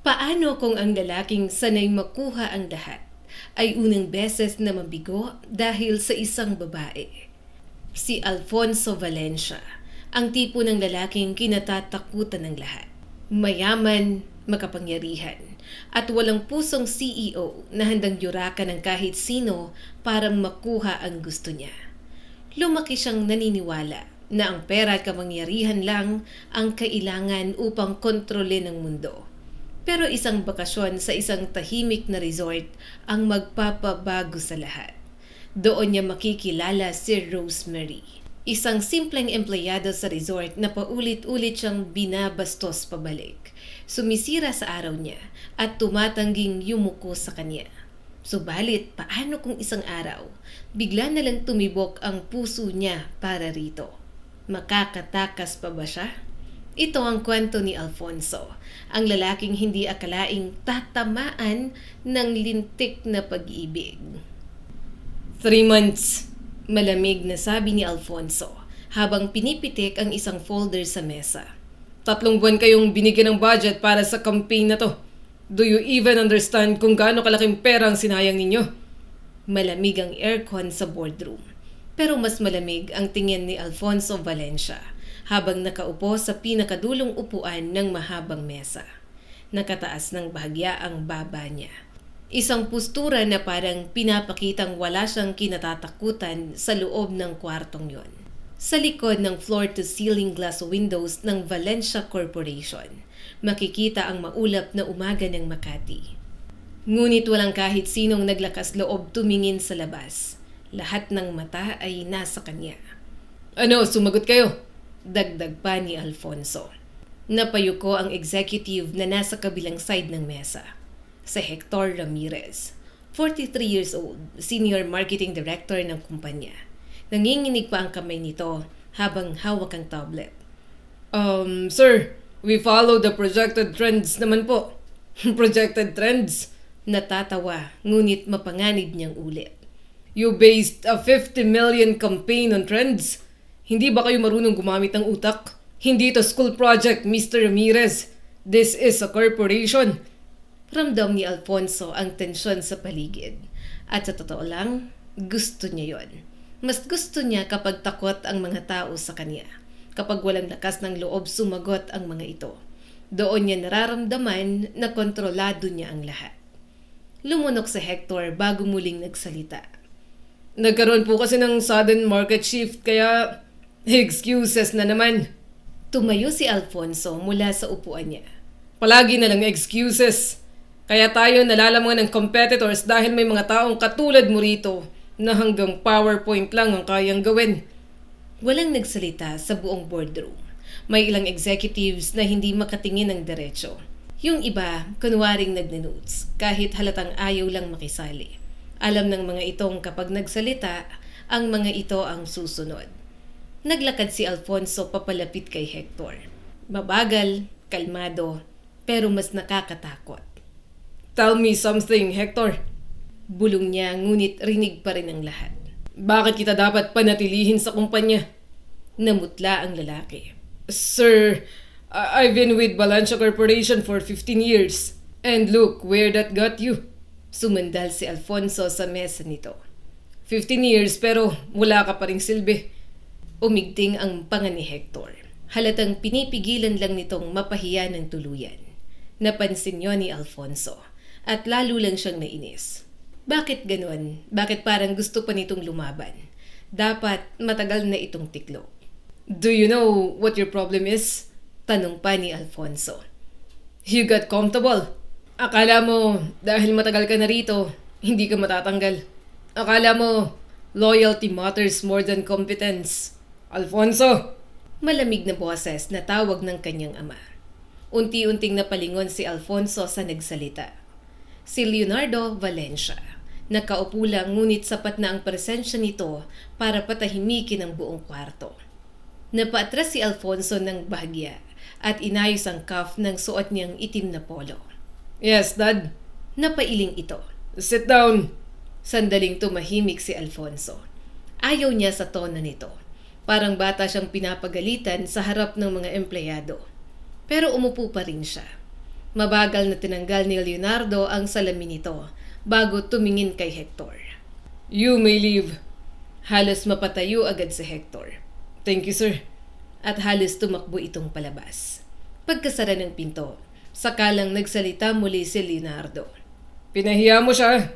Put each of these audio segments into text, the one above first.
Paano kung ang lalaking sanay makuha ang lahat ay unang beses na mabigo dahil sa isang babae? Si Alfonso Valencia, ang tipo ng lalaking kinatatakutan ng lahat. Mayaman, makapangyarihan, at walang pusong CEO na handang yurakan ng kahit sino para makuha ang gusto niya. Lumaki siyang naniniwala na ang pera at kapangyarihan lang ang kailangan upang kontrolin ang mundo. Pero isang bakasyon sa isang tahimik na resort ang magpapabago sa lahat. Doon niya makikilala si Rosemary, isang simpleng empleyado sa resort na paulit-ulit siyang binabastos pabalik. Sumisira sa araw niya at tumatangging yumuko sa kanya. Subalit, paano kung isang araw, bigla na lang tumibok ang puso niya para rito? Makakatakas pa ba siya? Ito ang kwento ni Alfonso, ang lalaking hindi akalaing tatamaan ng lintik na pag-ibig. 3 months, malamig na sabi ni Alfonso habang pinipitik ang isang folder sa mesa. 3 buwan kayong binigyan ng budget para sa campaign na to. Do you even understand kung gaano kalaking pera ang sinayang ninyo? Malamig ang aircon sa boardroom, pero mas malamig ang tingin ni Alfonso Valencia habang nakaupo sa pinakadulong upuan ng mahabang mesa. Nakataas ng bahagya ang baba niya. Isang postura na parang pinapakitang wala siyang kinatatakutan sa loob ng kwartong yon. Sa likod ng floor-to-ceiling glass windows ng Valencia Corporation, makikita ang maulap na umaga ng Makati. Ngunit walang kahit sinong naglakas loob tumingin sa labas. Lahat ng mata ay nasa kanya. Ano, sumagot kayo? Dagdag pa ni Alfonso. Napayuko ang executive na nasa kabilang side ng mesa. Si Hector Ramirez, 43 years old, senior marketing director ng kumpanya. Nanginginig pa ang kamay nito habang hawak ang tablet. Sir, we follow the projected trends naman po. Projected trends? Natatawa, ngunit mapanganib niyang ulit. You based a 50 million campaign on trends? Hindi ba kayo marunong gumamit ng utak? Hindi to school project, Mr. Ramirez. This is a corporation. Ramdam ni Alfonso ang tensyon sa paligid. At sa totoo lang, gusto niya yon. Mas gusto niya kapag takot ang mga tao sa kanya. Kapag walang lakas ng loob sumagot ang mga ito. Doon niya nararamdaman na kontrolado niya ang lahat. Lumunok si Hector bago muling nagsalita. Nagkaroon po kasi ng sudden market shift kaya excuses na naman. Tumayo si Alfonso mula sa upuan niya. Palagi na lang excuses. Kaya tayo nalalaman ng competitors dahil may mga taong katulad mo rito na hanggang PowerPoint lang ang kayang gawin. Walang nagsalita sa buong boardroom. May ilang executives na hindi makatingin ng diretso. Yung iba, kunwaring nagnanotes, kahit halatang ayaw lang makisali. Alam ng mga itong kapag nagsalita, ang mga ito ang susunod. Naglakad si Alfonso papalapit kay Hector. Mabagal, kalmado, pero mas nakakatakot. Tell me something, Hector. Bulong niya ngunit rinig pa rin ang lahat. Bakit kita dapat panatilihin sa kumpanya? Namutla ang lalaki. Sir, I've been with Valencia Corporation for 15 years. And look where that got you. Sumandal si Alfonso sa mesa nito. 15 years pero wala ka pa ring silbi. Umigting ang panga ni Hector. Halatang pinipigilan lang nitong mapahiya ng tuluyan. Napansin niyo ni Alfonso at lalo lang siyang nainis. Bakit ganon? Bakit parang gusto pa nitong lumaban? Dapat matagal na itong tiklo. Do you know what your problem is? Tanong pa ni Alfonso. You got comfortable. Akala mo dahil matagal ka na rito, hindi ka matatanggal. Akala mo loyalty matters more than competence. Alfonso! Malamig na boses na tawag ng kanyang ama. Unti-unting napalingon si Alfonso sa nagsalita. Si Leonardo Valencia. Nakaupo lang ngunit sapat na ang presensya nito para patahimikin ang buong kwarto. Napaatras si Alfonso ng bahagya at inayos ang cuff ng suot niyang itim na polo. Yes, Dad. Napailing ito. Sit down. Sandaling tumahimik si Alfonso. Ayaw niya sa tono nito. Parang bata siyang pinapagalitan sa harap ng mga empleyado. Pero umupo pa rin siya. Mabagal na tinanggal ni Leonardo ang salamin nito bago tumingin kay Hector. "You may leave." Halos mapatayo agad si Hector. "Thank you, sir." At halos tumakbo itong palabas. Pagkasara ng pinto, sakalang nagsalita muli si Leonardo. "Pinahiya mo siya.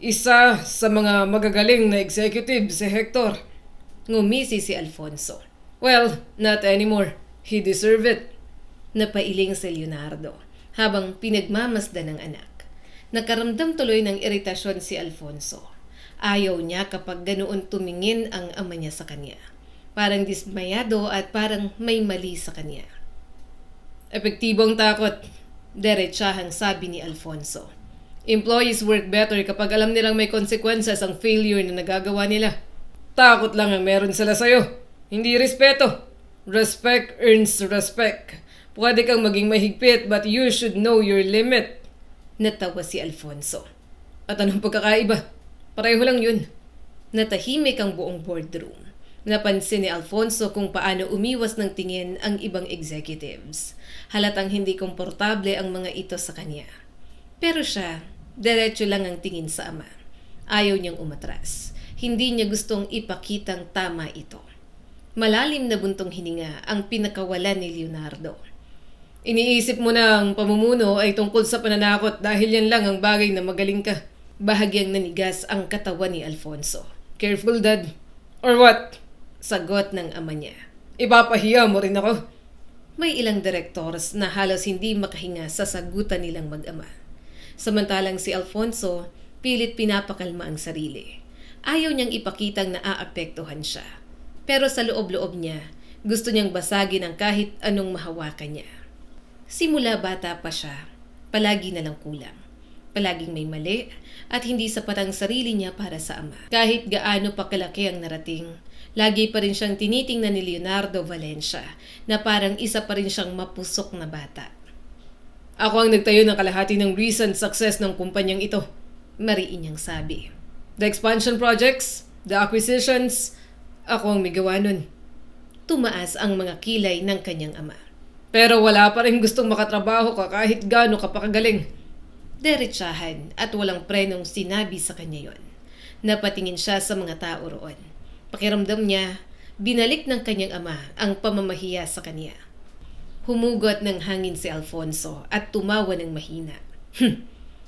Isa sa mga magagaling na executive si Hector." Ngumisi si Alfonso. "Well, not anymore. He deserved it." Napailing si Leonardo habang pinagmamasdan ng anak. Nakaramdam tuloy ng iritasyon si Alfonso. Ayaw niya kapag ganoon tumingin ang ama niya sa kanya. Parang dismayado at parang may mali sa kanya. "Epektibong takot," diretsahang sabi ni Alfonso. "Employees work better kapag alam nilang may consequences ang failure na nagagawa nila. Takot lang ang meron sila sa'yo. Hindi respeto. Respect earns respect. Pwede kang maging mahigpit but you should know your limit." Natawa si Alfonso. "At anong pagkakaiba? Pareho lang yun." Natahimik ang buong boardroom. Napansin ni Alfonso kung paano umiwas ng tingin ang ibang executives. Halatang hindi komportable ang mga ito sa kanya. Pero siya, diretso lang ang tingin sa ama. Ayaw niyang umatras. Hindi niya gustong ipakitang tama ito. Malalim na buntong hininga ang pinakawalan ni Leonardo. "Iniisip mo na ang pamumuno ay tungkol sa pananakot dahil yan lang ang bagay na magaling ka." Bahagyang nanigas ang katawan ni Alfonso. "Careful, Dad." "Or what?" Sagot ng ama niya. "Ipapahiya mo rin ako." May ilang directors na halos hindi makahinga sa sagutan nilang mag-ama. Samantalang si Alfonso, pilit pinapakalma ang sarili. Ayaw niyang ipakitang naaapektuhan siya. Pero sa loob-loob niya, gusto niyang basagin ang kahit anong mahawakan niya. Simula bata pa siya, palagi na lang kulang. Palaging may mali at hindi sapat ang sarili niya para sa ama. Kahit gaano pa kalaki ang narating, lagi pa rin siyang tinitingnan ni Leonardo Valencia na parang isa pa rin siyang mapusok na bata. "Ako ang nagtayo ng kalahati ng recent success ng kumpanyang ito," mariin niyang sabi. "The expansion projects, the acquisitions, ako ang may gawa nun." Tumaas ang mga kilay ng kanyang ama. "Pero wala pa rin gustong makatrabaho ka kahit gaano ka pakagaling." Diretsahan at walang prenong sinabi sa kanya yon. Napatingin siya sa mga tao roon. Pakiramdam niya, binalik ng kanyang ama ang pamamahiya sa kanya. Humugot ng hangin si Alfonso at tumawa ng mahina.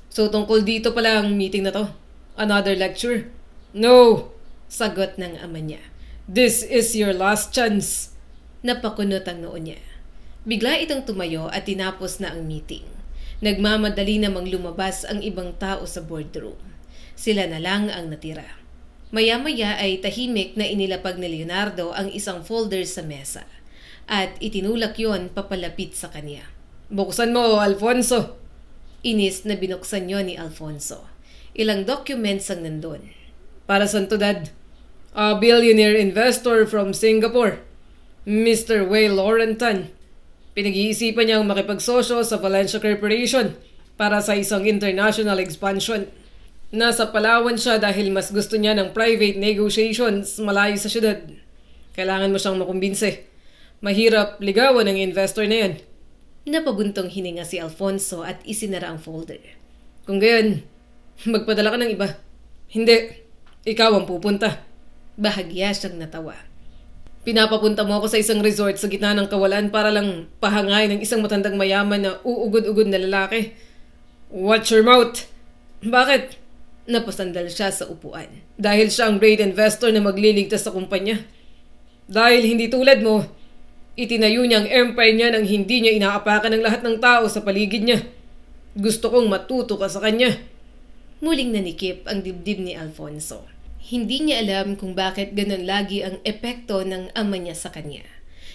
"So tungkol dito pala ang meeting na to? Another lecture?" "No," sagot ng ama niya. "This is your last chance." Napakunot ang noo niya. Bigla itong tumayo at tinapos na ang meeting. Nagmamadali namang lumabas ang ibang tao sa boardroom. Sila na lang ang natira. Maya-maya ay tahimik na inilapag ni Leonardo ang isang folder sa mesa at itinulak yon papalapit sa kanya. "Buksan mo, Alfonso." Inis na binuksan yon ni Alfonso. Ilang documents ang nandun. "Para saan to, Dad?" "A billionaire investor from Singapore, Mr. Wei Laurentan. Pinag-iisipan niyang makipagsosyo sa Valencia Corporation para sa isang international expansion. Nasa Palawan siya dahil mas gusto niya ng private negotiations malayo sa syudad. Kailangan mo siyang makumbinse. Mahirap ligawan ng investor na yan." Napabuntong hininga si Alfonso at isinara ang folder. "Kung gayon, magpadala ka ng iba." "Hindi, ikaw ang pupunta." Bahagya siyang natawa. "Pinapapunta mo ako sa isang resort sa gitna ng kawalan para lang pahangay ng isang matandang mayaman na uugod-ugod na lalaki. Watch your mouth." "Bakit?" Napasandal siya sa upuan. "Dahil siya ang great investor na magliligtas sa kumpanya. Dahil hindi tulad mo, itinayo niya ang empire niya nang hindi niya inaapakan ng lahat ng tao sa paligid niya. Gusto kong matuto ka sa kanya." Muling nanikip ang dibdib ni Alfonso. Hindi niya alam kung bakit ganun lagi ang epekto ng ama niya sa kanya.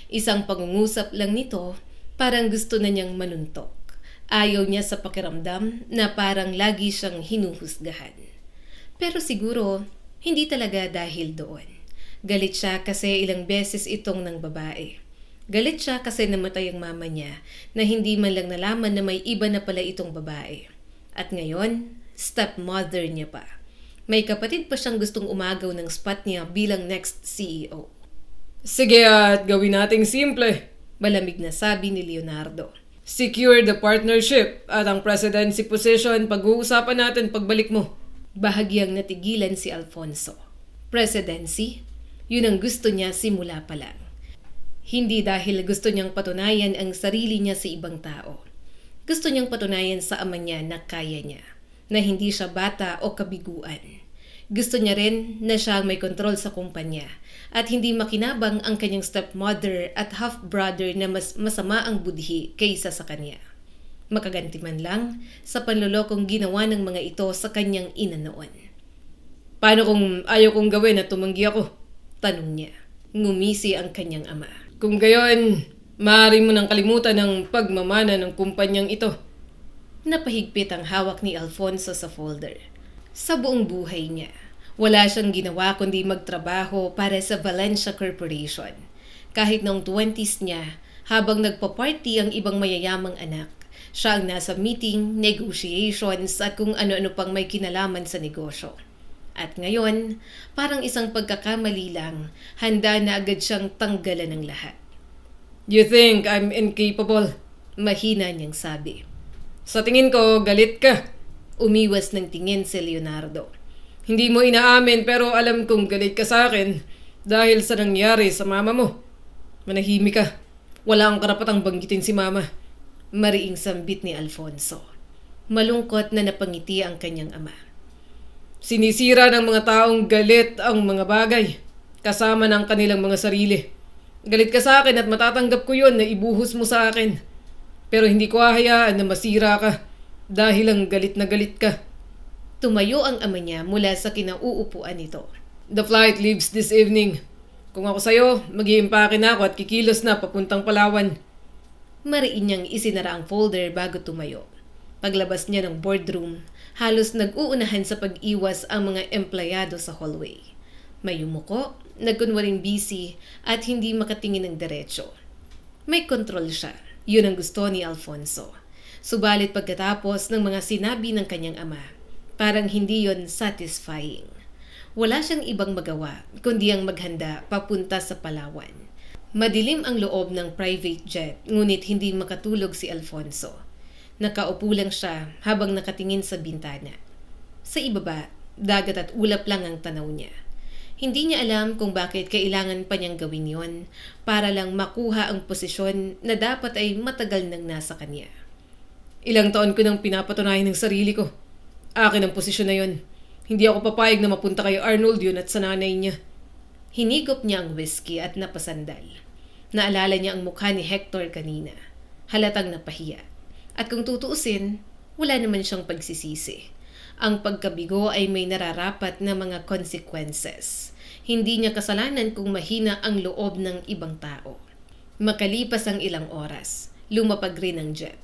Isang pangungusap lang nito, parang gusto na niyang manuntok. Ayaw niya sa pakiramdam na parang lagi siyang hinuhusgahan. Pero siguro, hindi talaga dahil doon. Galit siya kasi ilang beses itong ng babae. Galit siya kasi namatay ang mama niya na hindi man lang nalaman na may iba na pala itong babae. At ngayon, stepmother niya pa. May kapatid pa siyang gustong umagaw ng spot niya bilang next CEO. "Sige at gawin nating simple," malamig na sabi ni Leonardo. Secure the partnership at ang presidency position pag-uusapan natin pagbalik mo. Bahagyang natigilan si Alfonso. Presidency? Yun ang gusto niya simula pa lang. Hindi dahil gusto niyang patunayan ang sarili niya sa ibang tao. Gusto niyang patunayan sa ama niya na kaya niya, na hindi siya bata o kabiguan. Gusto niya rin na siya may kontrol sa kumpanya at hindi makinabang ang kanyang stepmother at half-brother na mas masama ang budhi kaysa sa kanya. Makaganti man lang sa panlolokong ginawa ng mga ito sa kanyang ina noon. Paano kung ayaw kong gawin at tumanggi ako? Tanong niya. Ngumisi ang kanyang ama. Kung gayon, maaari mo nang kalimutan ang pagmamana ng kumpanyang ito. Napahigpit ang hawak ni Alfonso sa folder. Sa buong buhay niya, wala siyang ginawa kundi magtrabaho para sa Valencia Corporation. Kahit noong 20s niya, habang nagpa-party ang ibang mayayamang anak, siya ang nasa meeting, negotiations at kung ano-ano pang may kinalaman sa negosyo. At ngayon, parang isang pagkakamali lang, handa na agad siyang tanggalan ng lahat. You think I'm incapable? Mahina niyang sabi. Sa tingin ko, galit ka. Umiwas ng tingin si Leonardo. Hindi mo inaamin pero alam kong galit ka sa akin dahil sa nangyari sa mama mo. Manahimik ka. Wala kang karapatang banggitin si mama. Mariing sambit ni Alfonso. Malungkot na napangiti ang kanyang ama. Sinisira ng mga taong galit ang mga bagay, kasama ng kanilang mga sarili. Galit ka sa akin at matatanggap ko yun na ibuhos mo sa akin. Pero hindi ko hahayaan na masira ka dahil ang galit na galit ka. Tumayo ang ama niya mula sa kinauupuan nito. The flight leaves this evening. Kung ako sa'yo, mag-iimpake na ako at kikilos na papuntang Palawan. Mariin niyang isinara ang folder bago tumayo. Paglabas niya ng boardroom, halos nag-uunahan sa pag-iwas ang mga empleyado sa hallway. May yumuko, nagkunwaring busy at hindi makatingin ng diretsyo. May kontrol siya. Yun ang gusto ni Alfonso. Subalit pagkatapos ng mga sinabi ng kanyang ama, parang hindi yon satisfying. Wala siyang ibang magawa kundi ang maghanda papunta sa Palawan. Madilim ang loob ng private jet ngunit hindi makatulog si Alfonso. Nakaupo lang siya habang nakatingin sa bintana. Sa ibaba, dagat at ulap lang ang tanaw niya. Hindi niya alam kung bakit kailangan pa niyang gawin yon para lang makuha ang posisyon na dapat ay matagal nang nasa kanya. Ilang taon ko nang pinapatunayan ng sarili ko. Akin ang posisyon na yon. Hindi ako papayag na mapunta kay Arnold yun at sa nanay niya. Hinigop niya ang whiskey at napasandal. Naalala niya ang mukha ni Hector kanina. Halatang napahiya. At kung tutuusin, wala naman siyang pagsisisi. Ang pagkabigo ay may nararapat na mga consequences. Hindi niya kasalanan kung mahina ang loob ng ibang tao. Makalipas ang ilang oras, lumapag rin ang jet.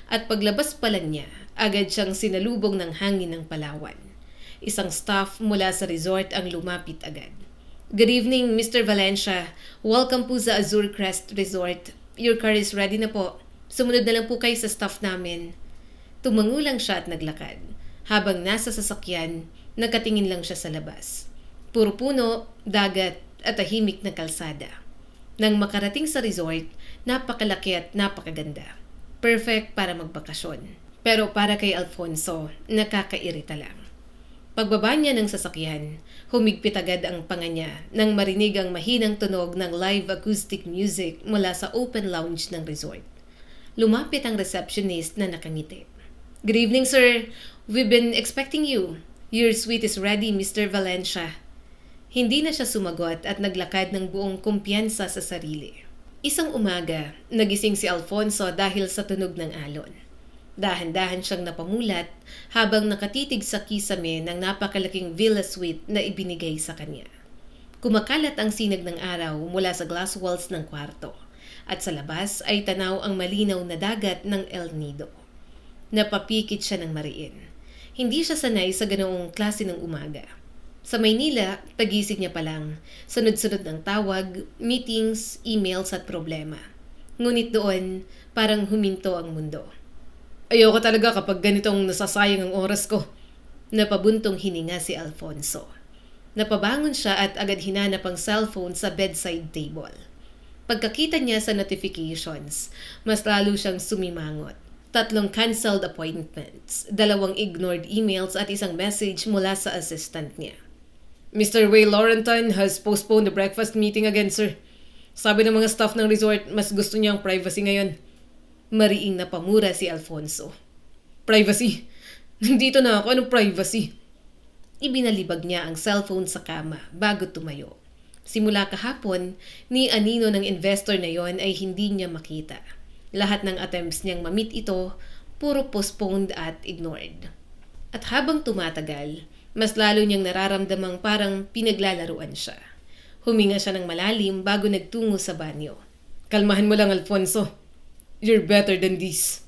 At paglabas pa lang niya, agad siyang sinalubong ng hangin ng Palawan. Isang staff mula sa resort ang lumapit agad. Good evening, Mr. Valencia. Welcome po sa Azure Crest Resort. Your car is ready na po. Sumunod na lang po kayo sa staff namin. Tumango lang siya at naglakad. Habang nasa sasakyan, nakatingin lang siya sa labas. Puro puno, dagat at tahimik na kalsada. Nang makarating sa resort, napakalaki at napakaganda. Perfect para magbakasyon. Pero para kay Alfonso, nakakairita lang. Pagbaba niya ng sasakyan, humigpit agad ang panga niya nang marinig ang mahinang tunog ng live acoustic music mula sa open lounge ng resort. Lumapit ang receptionist na nakangiti. Good evening, sir. We've been expecting you. Your suite is ready, Mr. Valencia. Hindi na siya sumagot at naglakad ng buong kumpiyansa sa sarili. Isang umaga, nagising si Alfonso dahil sa tunog ng alon. Dahan-dahan siyang napamulat habang nakatitig sa kisame ng napakalaking villa suite na ibinigay sa kanya. Kumakalat ang sinag ng araw mula sa glass walls ng kwarto at sa labas ay tanaw ang malinaw na dagat ng El Nido. Napapikit siya ng mariin. Hindi siya sanay sa ganoong klase ng umaga. Sa Maynila, pagising niya pa lang, sunod-sunod ng tawag, meetings, emails at problema. Ngunit doon, parang huminto ang mundo. Ayoko talaga kapag ganitong nasasayang ang oras ko. Napabuntong hininga si Alfonso. Napabangon siya at agad hinanap ang cellphone sa bedside table. Pagkakita niya sa notifications, mas lalo siyang sumimangot. 3 cancelled appointments, 2 ignored emails at isang message mula sa assistant niya. Mr. Way Laurentine has postponed the breakfast meeting again, sir. Sabi ng mga staff ng resort, mas gusto niyang privacy ngayon. Mariing napamura si Alfonso. Privacy? Nandito na ako, anong privacy? Ibinalibag niya ang cellphone sa kama bago tumayo. Simula kahapon, ni anino ng investor na yon ay hindi niya makita. Lahat ng attempts niyang mamit ito, puro postponed at ignored. At habang tumatagal, mas lalo niyang nararamdamang parang pinaglalaruan siya. Huminga siya ng malalim bago nagtungo sa banyo. Kalmahan mo lang, Alfonso. You're better than this.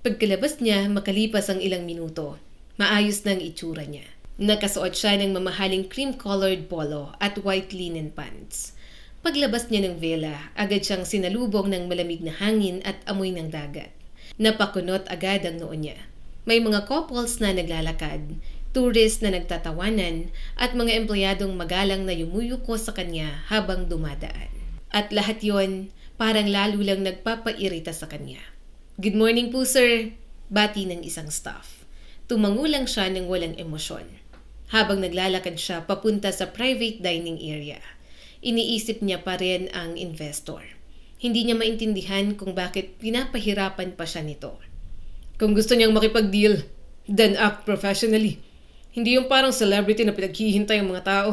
Pagkalabas niya, makalipas ang ilang minuto, maayos na ang itsura niya. Nakasuot siya ng mamahaling cream-colored polo at white linen pants. Paglabas niya ng vela, agad siyang sinalubong ng malamig na hangin at amoy ng dagat. Napakunot agad ang noo niya. May mga couples na naglalakad, tourist na nagtatawanan, at mga empleyadong magalang na yumuyuko sa kanya habang dumadaan. At lahat yon parang lalo lang nagpapairita sa kanya. "Good morning po, sir," bati ng isang staff. Tumango lang siya ng walang emosyon. Habang naglalakad siya papunta sa private dining area, iniisip niya pa rin ang investor. Hindi niya maintindihan kung bakit pinapahirapan pa siya nito. Kung gusto niyang makipag-deal, then act professionally. Hindi yung parang celebrity na pinaghihintay ang mga tao.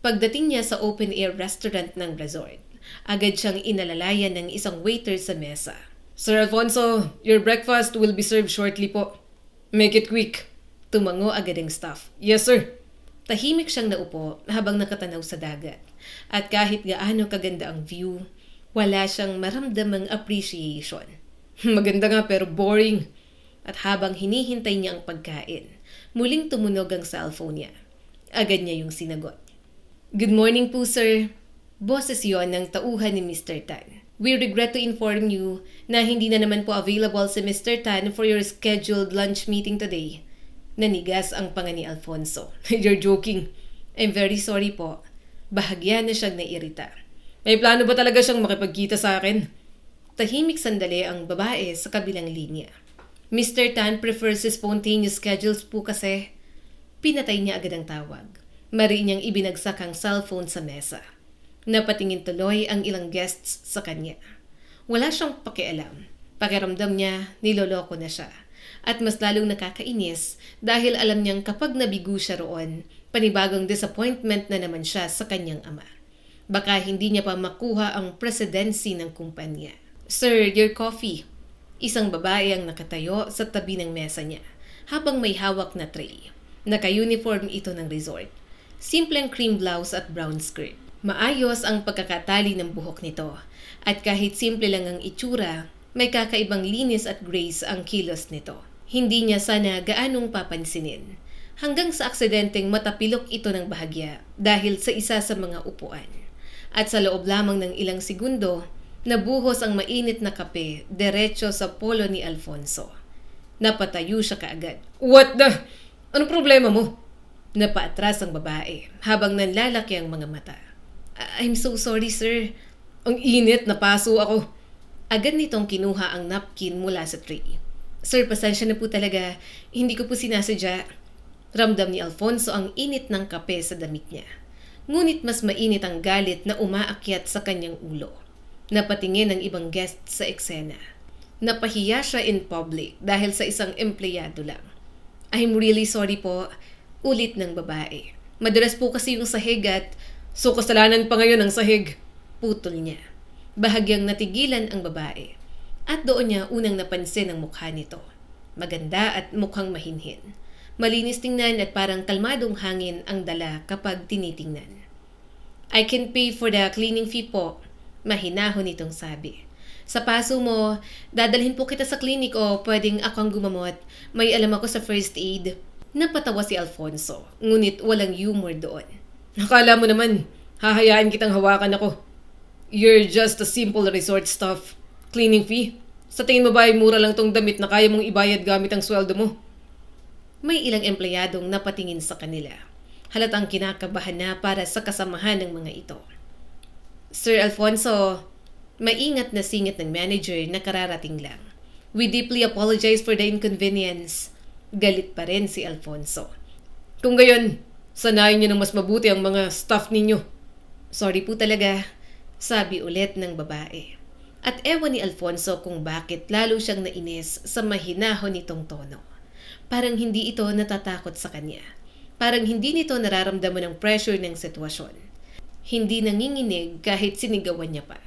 Pagdating niya sa open-air restaurant ng resort, agad siyang inalalayan ng isang waiter sa mesa. Sir Alfonso, your breakfast will be served shortly po. Make it quick. Tumango agad ang staff. Yes, sir. Tahimik siyang naupo habang nakatanaw sa dagat. At kahit gaano kaganda ang view, wala siyang maramdamang appreciation. Maganda nga pero boring. At habang hinihintay niya ang pagkain, muling tumunog ang cellphone niya. Agad niya yung sinagot. "Good morning po, sir." Boses yon ng tauhan ni Mr. Tan. "We regret to inform you na hindi na naman po available si Mr. Tan for your scheduled lunch meeting today." Nanigas ang panga ni Alfonso. You're joking. "I'm very sorry po." Bahagya na siyang nairita. May plano ba talaga siyang makipagkita sa akin? Tahimik sandali ang babae sa kabilang linya. "Mr. Tan prefers spontaneous schedules po kasi." Pinatay niya agad ang tawag. Mari niyang ibinagsak ang cellphone sa mesa. Napatingin tuloy ang ilang guests sa kanya. Wala siyang pakialam. Pakiramdam niya, niloloko na siya. At mas lalong nakakainis dahil alam niyang kapag nabigo siya roon, panibagong disappointment na naman siya sa kanyang ama. Baka hindi niya pa makuha ang presidency ng kumpanya. "Sir, your coffee." Isang babae ang nakatayo sa tabi ng mesa niya habang may hawak na tray. Naka-uniform ito ng resort. Simpleng cream blouse at brown skirt. Maayos ang pagkakatali ng buhok nito at kahit simple lang ang itsura, may kakaibang linis at grace ang kilos nito. Hindi niya sana gaanong papansinin hanggang sa aksidenteng matapilok ito ng bahagya dahil sa isa sa mga upuan. At sa loob lamang ng ilang segundo, nabuhos ang mainit na kape diretso sa polo ni Alfonso. Napatayo siya kaagad. What the? Anong problema mo? Napaatras ang babae habang nanlalaki ang mga mata. "I'm so sorry, sir." Ang init, napaso ako. Agad nitong kinuha ang napkin mula sa tray. "Sir, pasensya na po talaga. Hindi ko po sinasadya." Ramdam ni Alfonso ang init ng kape sa damit niya. Ngunit mas mainit ang galit na umaakyat sa kanyang ulo. Napatingin ang ibang guests sa eksena. Napahiya siya in public dahil sa isang empleyado lang. "I'm really sorry po." Ulit ng babae. "Madalas po kasi yung sahig at..." So kasalanan pa ngayon ang sahig. Putol niya. Bahagyang natigilan ang babae. At doon niya unang napansin ang mukha nito. Maganda at mukhang mahinhin. Malinis tingnan at parang kalmadong hangin ang dala kapag tinitingnan. "I can pay for the cleaning fee po." Mahinahon itong sabi. "Sa paso mo, dadalhin po kita sa klinik o pwedeng ako ang gumamot. May alam ako sa first aid." Napatawa si Alfonso, ngunit walang humor doon. Akala mo naman, hahayaan kitang hawakan ako. You're just a simple resort staff. Cleaning fee? Sa tingin mo ba ay mura lang tong damit na kaya mong ibayad gamit ang sweldo mo? May ilang empleyadong napatingin sa kanila. Halatang kinakabahan na para sa kasamahan ng mga ito. "Sir Alfonso," Maingat na singit ng manager na kararating lang. We deeply apologize for the inconvenience. Galit pa rin si Alfonso. Kung gayon, sanayin niyo ng mas mabuti ang mga staff ninyo. Sorry po talaga, sabi ulit ng babae. At ewan ni Alfonso kung bakit lalo siyang nainis sa mahinahon nitong tono. Parang hindi ito natatakot sa kanya. Parang hindi nito nararamdaman ang pressure ng sitwasyon. Hindi nanginginig kahit sinigawan niya pa.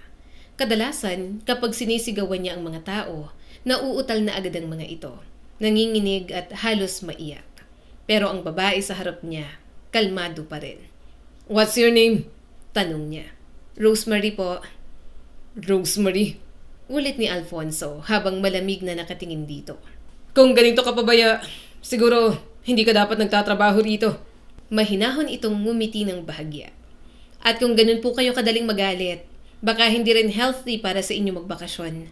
Kadalasan, kapag sinisigawan niya ang mga tao, nauutal na agad ang mga ito. Nanginginig at halos maiyak. Pero ang babae sa harap niya, kalmado pa rin. What's your name? Tanong niya. Rosemary po. Rosemary. Ulit ni Alfonso habang malamig na nakatingin dito. Kung ganito ka pabaya, siguro hindi ka dapat nagtatrabaho rito. Mahinahon itong ngumiti ng bahagya. At kung ganun po kayo kadaling magalit, baka hindi rin healthy para sa inyo magbakasyon.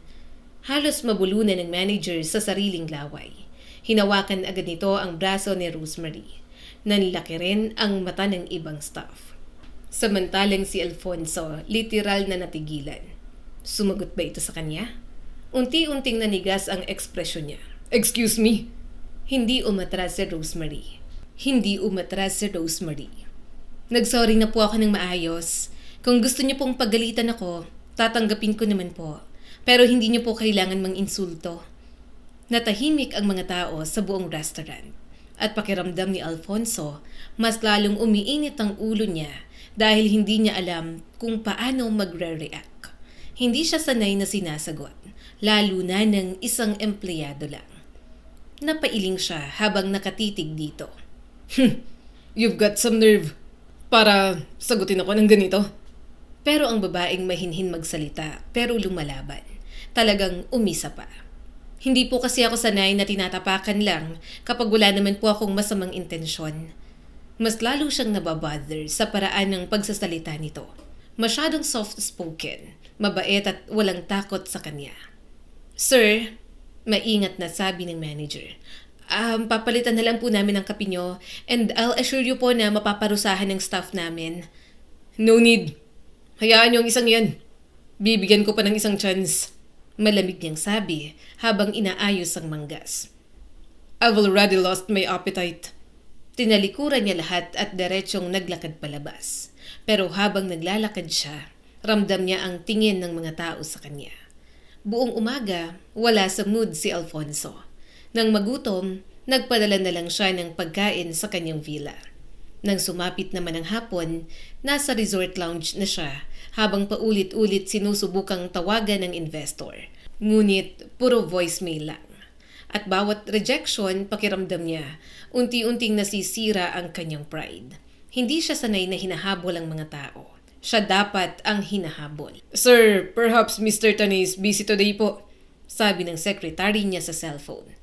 Halos mabulunan ng manager sa sariling laway. Hinawakan agad nito ang braso ni Rosemary. Nanlaki rin ang mata ng ibang staff. Samantalang si Alfonso, literal na natigilan. Sumagot ba ito sa kanya? Unti-unting nanigas ang ekspresyon niya. Excuse me? Hindi umatras si Rosemary. Nagsorry na po ako ng maayos. Kung gusto niyo pong pagalitan ako, tatanggapin ko naman po. Pero hindi niyo po kailangan mang-insulto. Natahimik ang mga tao sa buong restaurant. At pakiramdam ni Alfonso, mas lalong umiinit ang ulo niya dahil hindi niya alam kung paano magre-react. Hindi siya sanay na sinasagot, lalo na ng isang empleyado lang. Napailing siya habang nakatitig dito. You've got some nerve para sagutin ako ng ganito. Pero ang babaeng mahinhin magsalita pero lumalaban. Talagang umisa pa. Hindi po kasi ako sanay na tinatapakan lang kapag wala naman po akong masamang intensyon. Mas lalo siyang nababother sa paraan ng pagsasalita nito. Masyadong soft-spoken, mabait at walang takot sa kanya. Sir, maingat na sabi ng manager. Papalitan na lang po namin ang kape nyo and I'll assure you po na mapaparusahan ng staff namin. No need. Hayaan niyo ang isang yan. Bibigyan ko pa ng isang chance. Malamig niyang sabi habang inaayos ang manggas. I've already lost my appetite. Tinalikuran niya lahat at diretsyong naglakad palabas. Pero habang naglalakad siya, ramdam niya ang tingin ng mga tao sa kanya. Buong umaga, wala sa mood si Alfonso. Nang magutom, nagpadala na lang siya ng pagkain sa kanyang villa. Nang sumapit naman ang hapon, nasa resort lounge na siya habang paulit-ulit sinusubukang tawagan ng investor. Ngunit puro voicemail lang. At bawat rejection, pakiramdam niya, unti-unting nasisira ang kanyang pride. Hindi siya sanay na hinahabol ang mga tao. Siya dapat ang hinahabol. Sir, perhaps Mr. Tanay is busy today po, sabi ng secretary niya sa cellphone.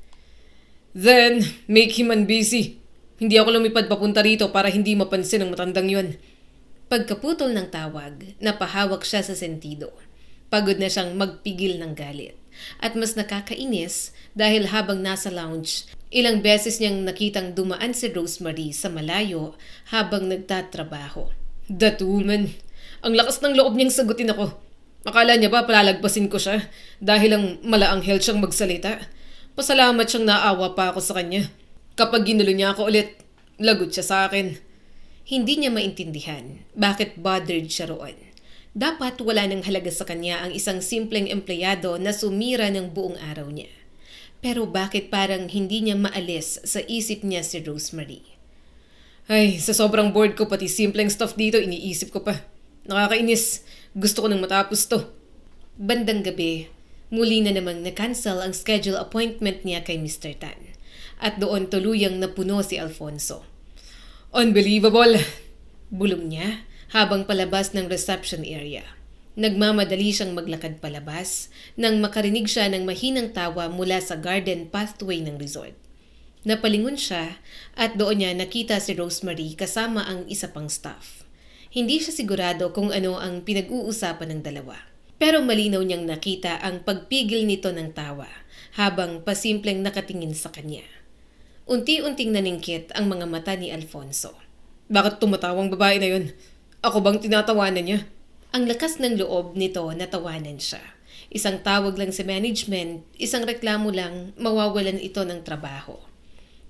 Then, make him unbusy. Hindi ako lumipad papunta rito para hindi mapansin ng matandang yon. Pagkaputol ng tawag, napahawak siya sa sentido. Pagod na siyang magpigil ng galit. At mas nakakainis dahil habang nasa lounge, ilang beses niyang nakitang dumaan si Rosemary sa malayo habang nagtatrabaho. That woman. Ang lakas ng loob niyang sagutin ako. Akala niya ba palalagpasin ko siya dahil ang malaanghel siyang magsalita? Pasalamat siyang naawa pa ako sa kanya. Kapag ginulo niya ako ulit, lagot siya sa akin. Hindi niya maintindihan bakit bothered siya roon. Dapat wala nang halaga sa kanya ang isang simpleng empleyado na sumira ng buong araw niya. Pero bakit parang hindi niya maalis sa isip niya si Rosemary? Ay, sa sobrang bored ko pati simpleng stuff dito iniisip ko pa. Nakakainis. Gusto ko nang matapos to. Bandang gabi, muli na namang na-cancel ang schedule appointment niya kay Mr. Tan. At doon tuluyang napuno si Alfonso. Unbelievable! Bulong niya habang palabas ng reception area. Nagmamadali siyang maglakad palabas nang makarinig siya ng mahinang tawa mula sa garden pathway ng resort. Napalingon siya at doon niya nakita si Rosemary kasama ang isa pang staff. Hindi siya sigurado kung ano ang pinag-uusapan ng dalawa. Pero malinaw niyang nakita ang pagpigil nito ng tawa habang pasimpleng nakatingin sa kanya. Unti-unting naningkit ang mga mata ni Alfonso. Bakit tumatawang babae na yun? Ako bang tinatawanan niya? Ang lakas ng loob nito natawanan siya. Isang tawag lang sa management, isang reklamo lang, mawawalan ito ng trabaho.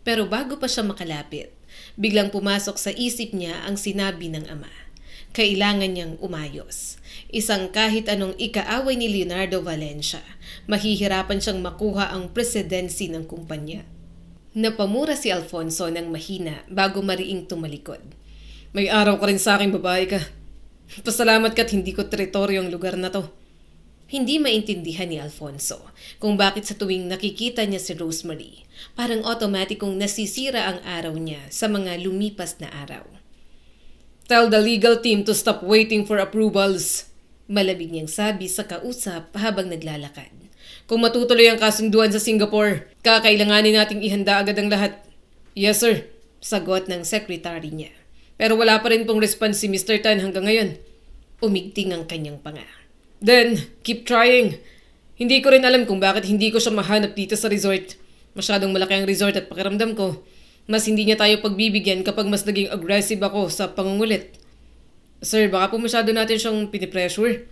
Pero bago pa siya makalapit, biglang pumasok sa isip niya ang sinabi ng ama. Kailangan niyang umayos. Isang kahit anong ikaaway ni Leonardo Valencia, mahihirapan siyang makuha ang presidency ng kumpanya. Napamura si Alfonso ng mahina bago mariing tumalikod. May araw ka rin sa akin, babae ka. Pasalamat ka't hindi ko teritoryo ang lugar na to. Hindi maintindihan ni Alfonso kung bakit sa tuwing nakikita niya si Rosemary, parang automatikong nasisira ang araw niya sa mga lumipas na araw. Tell the legal team to stop waiting for approvals. Malamig niyang sabi sa kausap habang naglalakad. Kung matutuloy ang kasunduan sa Singapore, kakailanganin nating ihanda agad ang lahat. Yes, sir. Sagot ng secretary niya. Pero wala pa rin pong response si Mr. Tan hanggang ngayon. Umigting ang kanyang panga. Then, keep trying. Hindi ko rin alam kung bakit hindi ko siya mahanap dito sa resort. Masyadong malaki ang resort at pakiramdam ko. Mas hindi niya tayo pagbibigyan kapag mas naging aggressive ako sa pangungulit. Sir, baka po masyado natin siyang pinipressure.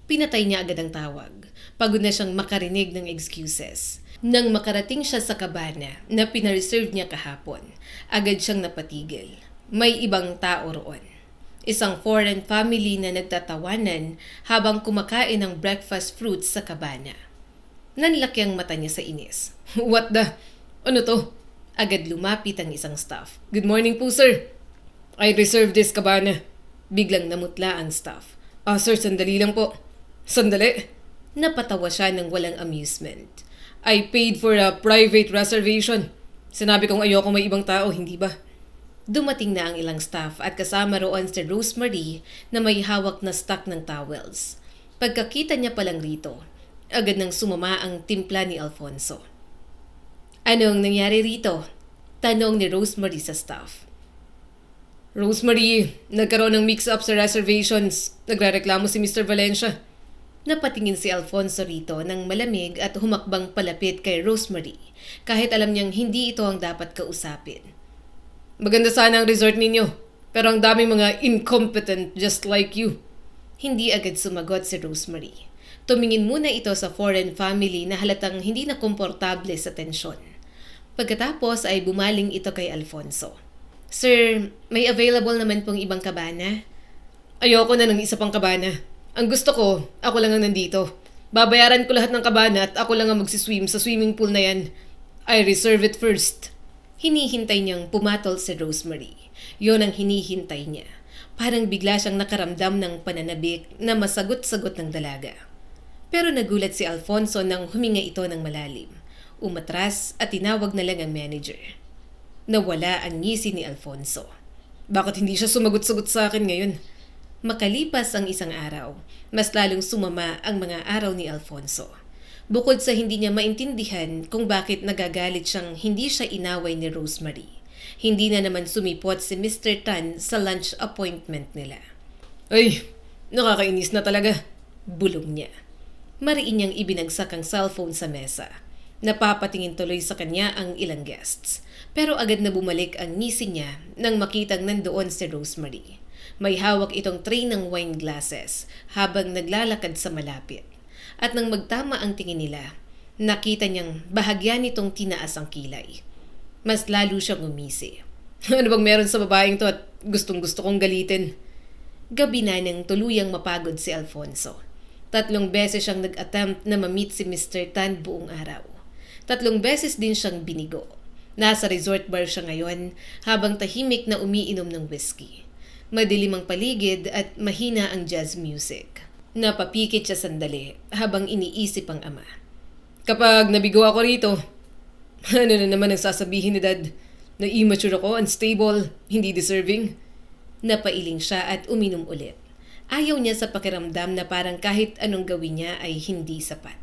Pinatay niya agad ang tawag. Pagod na siyang makarinig ng excuses. Nang makarating siya sa kabana na pinareserve niya kahapon, agad siyang napatigil. May ibang tao roon. Isang foreign family na nagtatawanan habang kumakain ng breakfast fruits sa kabana. Nanlaki ang mata niya sa inis. What the? Ano to? Agad lumapit ang isang staff. Good morning po, sir. I reserved this kabana. Biglang namutla ang staff. Sir, sandali lang po. Sandali? Napatawa siya ng walang amusement. I paid for a private reservation. Sinabi kong ayoko may ibang tao, hindi ba? Dumating na ang ilang staff at kasama roon si Rosemary na may hawak na stock ng towels. Pagkakita niya palang rito, agad nang sumama ang timpla ni Alfonso. Anong nangyari rito? Tanong ni Rosemary sa staff. Rosemary, nagkaroon ng mix-up sa reservations. Nagrereklamo si Mr. Valencia. Napatingin si Alfonso rito ng malamig at humakbang palapit kay Rosemary kahit alam niyang hindi ito ang dapat kausapin. Maganda sana ang resort ninyo, pero ang daming mga incompetent just like you. Hindi agad sumagot si Rosemary. Tumingin muna ito sa foreign family na halatang hindi na komportable sa tensyon. Pagkatapos ay bumaling ito kay Alfonso. Sir, may available naman pong ibang kabana? Ayoko na ng isa pang kabana. Ang gusto ko, ako lang ang nandito. Babayaran ko lahat ng kabana at ako lang ang magsiswim sa swimming pool na yan. I reserve it first. Hinihintay niyang pumatol si Rosemary. Yon ang hinihintay niya. Parang bigla siyang nakaramdam ng pananabik na masagot-sagot ng dalaga. Pero nagulat si Alfonso nang huminga ito ng malalim. Umatras at tinawag na lang ang manager. Nawala ang ngisi ni Alfonso. Bakit hindi siya sumagot-sagot sa akin ngayon? Makalipas ang isang araw, mas lalong sumama ang mga araw ni Alfonso. Bukod sa hindi niya maintindihan kung bakit nagagalit siyang hindi siya inaway ni Rosemary, hindi na naman sumipot si Mr. Tan sa lunch appointment nila. Ay, nakakainis na talaga. Bulong niya. Mariin niyang ibinagsak ang cellphone sa mesa. Napapatingin tuloy sa kanya ang ilang guests. Pero agad na bumalik ang ngisi niya nang makitang nandoon si Rosemary. May hawak itong tray ng wine glasses habang naglalakad sa malapit. At nang magtama ang tingin nila, nakita niyang bahagya nitong tinaas ang kilay. Mas lalo siyang umisi. Ano bang meron sa babaeng to at gustong-gusto kong galitin? Gabi na nang tuluyang mapagod si Alfonso. 3 beses siyang nag-attempt na ma-meet si Mr. Tan buong araw. 3 beses din siyang binigo. Nasa resort bar siya ngayon habang tahimik na umiinom ng whiskey. Madilim ang paligid at mahina ang jazz music. Napapikit siya sandali habang iniisip ang ama. Kapag nabigo ako rito, ano na naman ang sasabihin ni Dad? Na immature ako, unstable, hindi deserving? Napailing siya at uminom ulit. Ayaw niya sa pakiramdam na parang kahit anong gawin niya ay hindi sapat.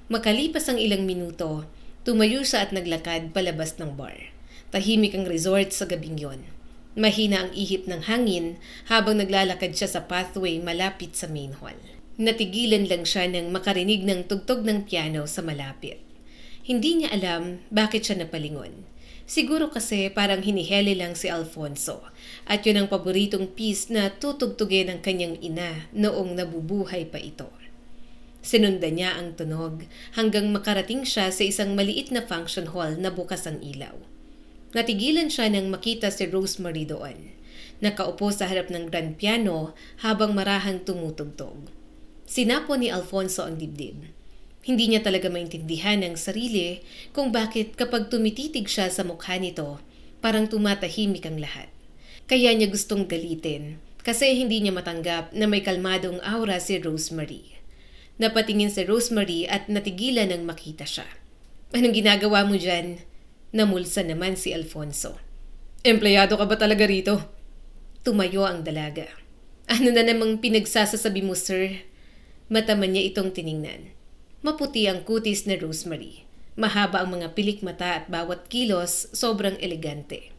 Makalipas ang ilang minuto, tumayo siya at naglakad palabas ng bar. Tahimik ang resort sa gabing yon. Mahina ang ihip ng hangin habang naglalakad siya sa pathway malapit sa main hall. Natigilan lang siya nang makarinig ng tugtog ng piano sa malapit. Hindi niya alam bakit siya napalingon. Siguro kasi parang hinihele lang si Alfonso at yun ang paboritong piece na tutugtugin ng kanyang ina noong nabubuhay pa ito. Sinundan niya ang tunog hanggang makarating siya sa isang maliit na function hall na bukas ang ilaw. Natigilan siya nang makita si Rosemary doon. Nakaupo sa harap ng grand piano habang marahang tumutugtog. Sinapo ni Alfonso ang dibdib. Hindi niya talaga maintindihan ang sarili kung bakit kapag tumititig siya sa mukha nito, parang tumatahimik ang lahat. Kaya niya gustong galitin kasi hindi niya matanggap na may kalmadong aura si Rosemary. Napatingin si Rosemary at natigilan nang makita siya. Anong ginagawa mo dyan? Namulsa naman si Alfonso. Empleyado ka ba talaga rito? Tumayo ang dalaga. Ano na namang pinagsasasabi mo, sir? Mataman niya itong tiningnan. Maputi ang kutis na Rosemary. Mahaba ang mga pilik mata at bawat kilos sobrang elegante.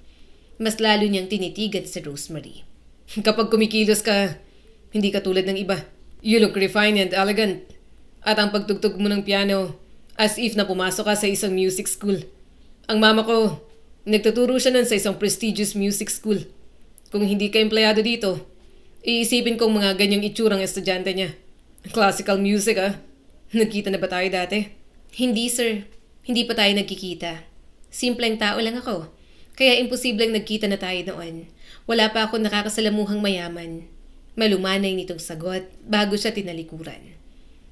Mas lalo niyang tinitigan si Rosemary. Kapag kumikilos ka, hindi ka tulad ng iba. You look refined and elegant. At ang pagtugtog mo ng piano, as if na pumasok ka sa isang music school. Ang mama ko, nagtuturo siya nun sa isang prestigious music school. Kung hindi ka empleyado dito, iisipin kong mga ganyang itsurang estudyante niya. Classical music Nagkita na ba tayo dati? Hindi, sir. Hindi pa tayo nagkikita. Simpleng tao lang ako. Kaya imposibleng nagkita na tayo noon. Wala pa ako nakakasalamuhang mayaman. Malumanay nitong sagot bago siya tinalikuran.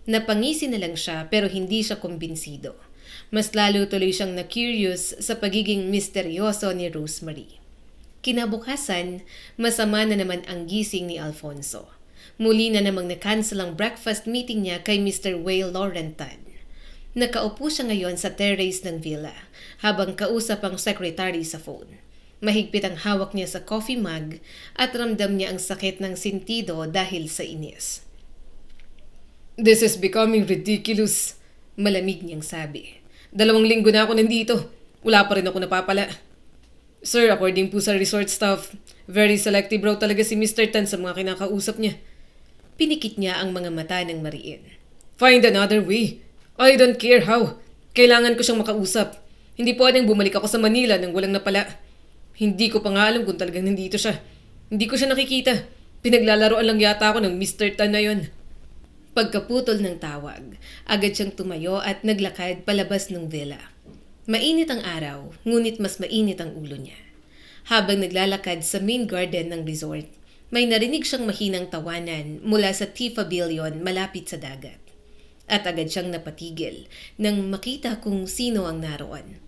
Napangisi na lang siya pero hindi siya kumbinsido. Mas lalo tuloy siyang na-curious sa pagiging misteryoso ni Rosemary. Kinabukasan, masama na naman ang gising ni Alfonso. Muli na namang na-cancel ang breakfast meeting niya kay Mr. Whale Laurentan. Nakaupo siya ngayon sa terrace ng villa habang kausap ang secretary sa phone. Mahigpit ang hawak niya sa coffee mug at ramdam niya ang sakit ng sintido dahil sa inis. This is becoming ridiculous, malamig niyang sabi. 2 linggo na ako nandito. Wala pa rin ako napapala. Sir, according po sa resort staff, very selective raw talaga si Mr. Tan sa mga kinakausap niya. Pinikit niya ang mga mata ng mariin. Find another way. I don't care how. Kailangan ko siyang makausap. Hindi pwedeng bumalik ako sa Manila nang walang napala. Hindi ko pa nga alam kung talagang nandito siya. Hindi ko siya nakikita. Pinaglalaroan lang yata ako ng Mr. Tan na yon. Pagkaputol ng tawag, agad siyang tumayo at naglakad palabas ng villa. Mainit ang araw, ngunit mas mainit ang ulo niya. Habang naglalakad sa main garden ng resort, may narinig siyang mahinang tawanan mula sa tea pavilion malapit sa dagat. At agad siyang napatigil nang makita kung sino ang naroon.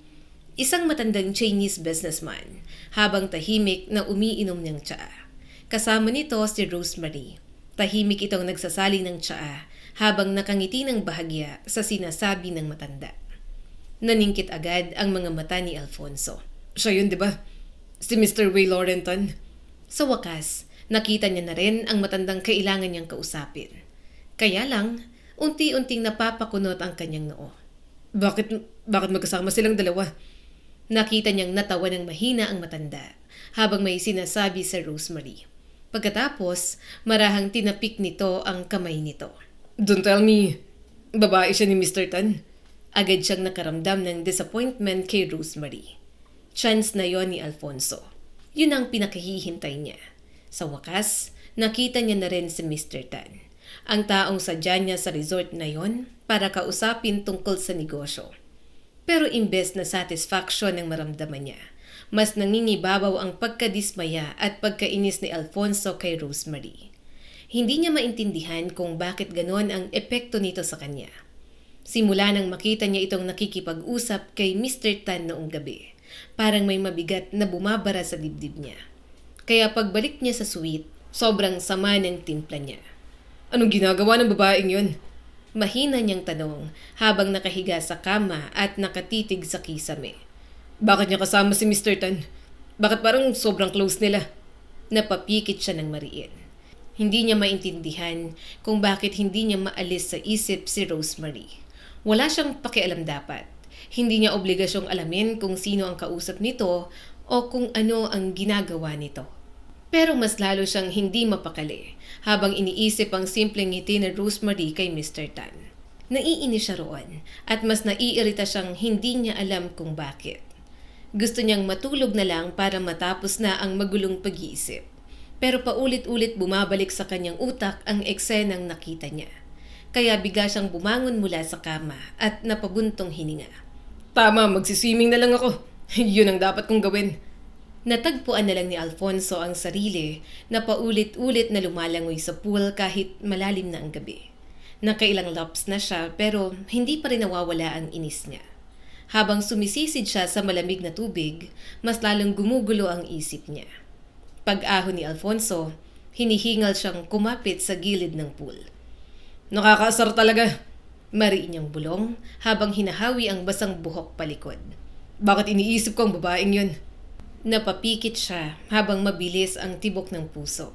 Isang matandang Chinese businessman habang tahimik na umiinom ng tsaa. Kasama nito si Rosemary. Tahimik itong nagsasaling ng tsaa habang nakangiti ng bahagya sa sinasabi ng matanda. Naningkit agad ang mga mata ni Alfonso. Siya yun, di ba? Si Mr. Whale Laurentan. Sa wakas, nakita niya na rin ang matandang kailangan niyang kausapin. Kaya lang, unti-unting napapakunot ang kanyang noo. Bakit magkasama silang dalawa? Nakita niyang natawa ng mahina ang matanda habang may sinasabi sa Rosemary. Pagkatapos, marahang tinapik nito ang kamay nito. Don't tell me, babae siya ni Mr. Tan. Agad siyang nakaramdam ng disappointment kay Rosemary. Chance na yon ni Alfonso. Yun ang pinakahihintay niya. Sa wakas, nakita niya na rin si Mr. Tan. Ang taong sadya niya sa resort na yon para kausapin tungkol sa negosyo. Pero imbes na satisfaction ang maramdaman niya, mas nangingibabaw ang pagkadismaya at pagkainis ni Alfonso kay Rosemary. Hindi niya maintindihan kung bakit ganon ang epekto nito sa kanya. Simula nang makita niya itong nakikipag-usap kay Mr. Tan noong gabi, parang may mabigat na bumabara sa dibdib niya. Kaya pagbalik niya sa suite, sobrang sama ng timpla niya. Anong ginagawa ng babaeng yun? Mahina niyang tanong habang nakahiga sa kama at nakatitig sa kisame. Bakit niya kasama si Mr. Tan? Bakit parang sobrang close nila? Napapikit siya ng mariin. Hindi niya maintindihan kung bakit hindi niya maalis sa isip si Rosemary. Wala siyang pakialam dapat. Hindi niya obligasyong alamin kung sino ang kausap nito o kung ano ang ginagawa nito. Pero mas lalo siyang hindi mapakali habang iniisip ang simpleng ngiti ni Rosemary kay Mr. Tan. Naiinis siya roon at mas naiirita siyang hindi niya alam kung bakit. Gusto niyang matulog na lang para matapos na ang magulong pag-iisip. Pero paulit-ulit bumabalik sa kanyang utak ang eksenang nakita niya. Kaya bigla siyang bumangon mula sa kama at napabuntong hininga. Tama, magsiswimming na lang ako. Yun ang dapat kong gawin. Natagpuan na lang ni Alfonso ang sarili na paulit-ulit na lumalangoy sa pool kahit malalim na ang gabi. Nakailang laps na siya pero hindi pa rin nawawala ang inis niya. Habang sumisisid siya sa malamig na tubig, mas lalong gumugulo ang isip niya. Pag-ahon ni Alfonso, hinihingal siyang kumapit sa gilid ng pool. Nakakaasar talaga. Mariin niyang bulong habang hinahawi ang basang buhok palikod. Bakit iniisip ko ang babaeng yun? Napapikit siya habang mabilis ang tibok ng puso.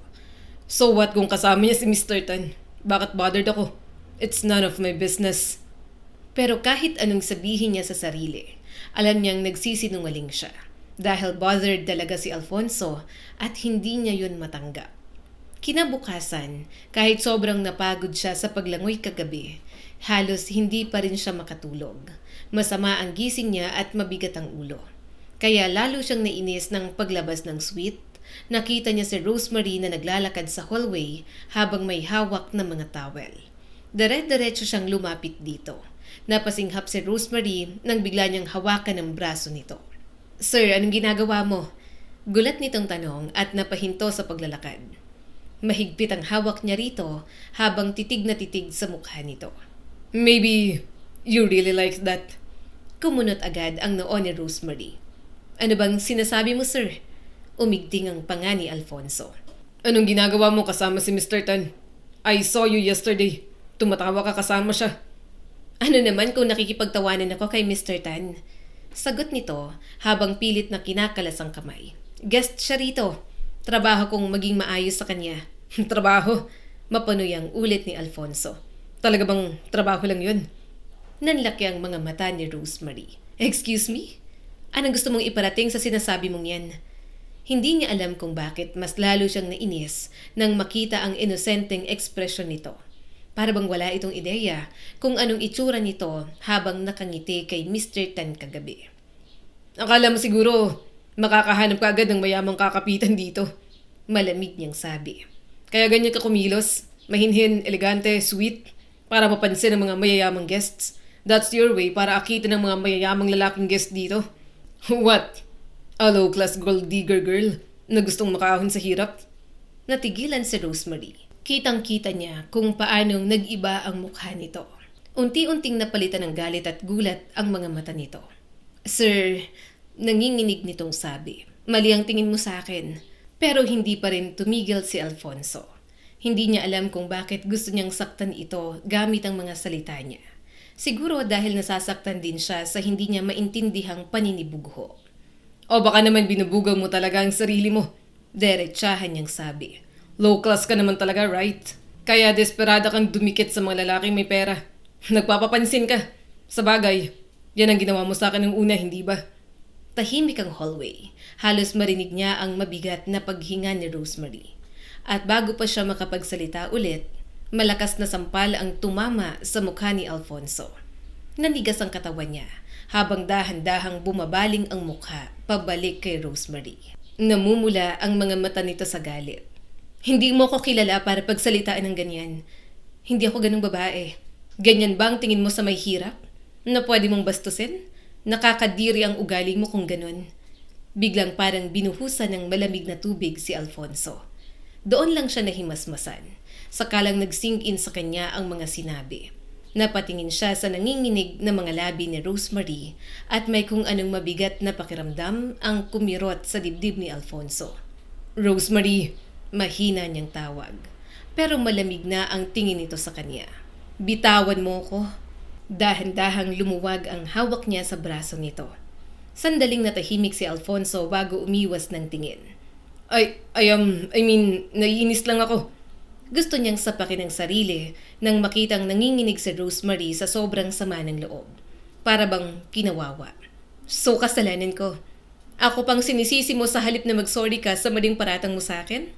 So what kung kasama niya si Mr. Tan? Bakit bothered ako? It's none of my business. Pero kahit anong sabihin niya sa sarili, alam niyang nagsisinungaling siya. Dahil bothered talaga si Alfonso at hindi niya yun matanggap. Kinabukasan, kahit sobrang napagod siya sa paglangoy kagabi, halos hindi pa rin siya makatulog. Masama ang gising niya at mabigat ang ulo. Kaya lalo siyang nainis ng paglabas ng suite. Nakita niya si Rosemary na naglalakad sa hallway habang may hawak na mga towel. Dire-diretso siyang lumapit dito. Napasinghap si Rosemary nang bigla niyang hawakan ang braso nito. "Sir, anong ginagawa mo?" Gulat nitong tanong at napahinto sa paglalakad. Mahigpit ang hawak niya rito habang titig na titig sa mukha nito. Maybe you really like that. Kumunot agad ang noo ni Rosemary. "Ano bang sinasabi mo, sir?" Umigting ang panga ni Alfonso. Anong ginagawa mo kasama si Mr. Tan? I saw you yesterday. Tumatawa ka kasama siya. "Ano naman kung nakikipagtawanan ako kay Mr. Tan?" Sagot nito habang pilit na kinakalas ang kamay. "Guest siya rito. Trabaho kong maging maayos sa kanya." Trabaho? Mapanoy ang ulit ni Alfonso. Talaga bang trabaho lang yun? Nanlaki ang mga mata ni Rosemary. "Excuse me? Anong gusto mong iparating sa sinasabi mong yan?" Hindi niya alam kung bakit mas lalo siyang nainis nang makita ang inosenteng ekspresyon nito. Para bang wala itong ideya kung anong itsura nito habang nakangiti kay Mr. Tan kagabi. Akala mo siguro makakahanap ka agad ng mayamang kakapitan dito. Malamig niyang sabi. Kaya ganyan ka kumilos, mahinhin, elegante, sweet, para mapansin ng mga mayayamang guests. That's your way para akitin ng mga mayayamang lalaking guest dito. What? A low-class gold digger girl na gustong makaahon sa hirap? Natigilan si Rosemary. Kitang-kita niya kung paanong nag-iba ang mukha nito. Unti-unting napalitan ng galit at gulat ang mga mata nito. "Sir," nanginginig nitong sabi, "mali ang tingin mo sa akin." Pero hindi pa rin tumigil si Alfonso. Hindi niya alam kung bakit gusto niyang saktan ito gamit ang mga salita niya. Siguro dahil nasasaktan din siya sa hindi niya maintindihang paninibugho. O baka naman binubugaw mo talaga ang sarili mo. Diretsahan niyang sabi. Low class ka naman talaga, right? Kaya desperada kang dumikit sa mga lalaking may pera. Nagpapapansin ka. Sa bagay, yan ang ginawa mo sa akin ng una, hindi ba? Tahimik ang hallway. Halos marinig niya ang mabigat na paghinga ni Rosemary. At bago pa siya makapagsalita ulit, malakas na sampal ang tumama sa mukha ni Alfonso. Nanigas ang katawan niya habang dahan-dahang bumabaling ang mukha pabalik kay Rosemary. Namumula ang mga mata nito sa galit. "Hindi mo ko kilala para pagsalitaan ng ganyan. Hindi ako ganung babae. Ganyan ba ang tingin mo sa may hirap? Na pwede mong bastusin? Nakakadiri ang ugali mo kung ganun." Biglang parang binuhusan ng malamig na tubig si Alfonso. Doon lang siya nahimasmasan. Sakalang nag-sink in sa kanya ang mga sinabi. Napatingin siya sa nanginginig na mga labi ni Rosemary at may kung anong mabigat na pakiramdam ang kumirot sa dibdib ni Alfonso. "Rosemary!" Mahina niyang tawag. Pero malamig na ang tingin nito sa kanya. "Bitawan mo ko." Dahan-dahang lumuwag ang hawak niya sa braso nito. Sandaling natahimik si Alfonso bago umiwas ng tingin. Naiinis lang ako. Gusto niyang sapakin ang sarili nang makitang nanginginig si Rosemary sa sobrang sama ng loob. Para bang kinawawa. "So kasalanan ko. Ako pang sinisisi mo sa halip na mag-sorry ka sa maling paratang mo sa akin?"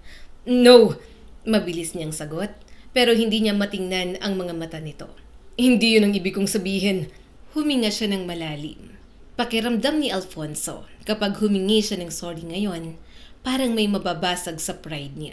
"No!" Mabilis niyang sagot, pero hindi niya matingnan ang mga mata nito. "Hindi yun ang ibig kong sabihin." Huminga siya ng malalim. Pakiramdam ni Alfonso kapag humingi siya ng sorry ngayon, parang may mababasag sa pride niya.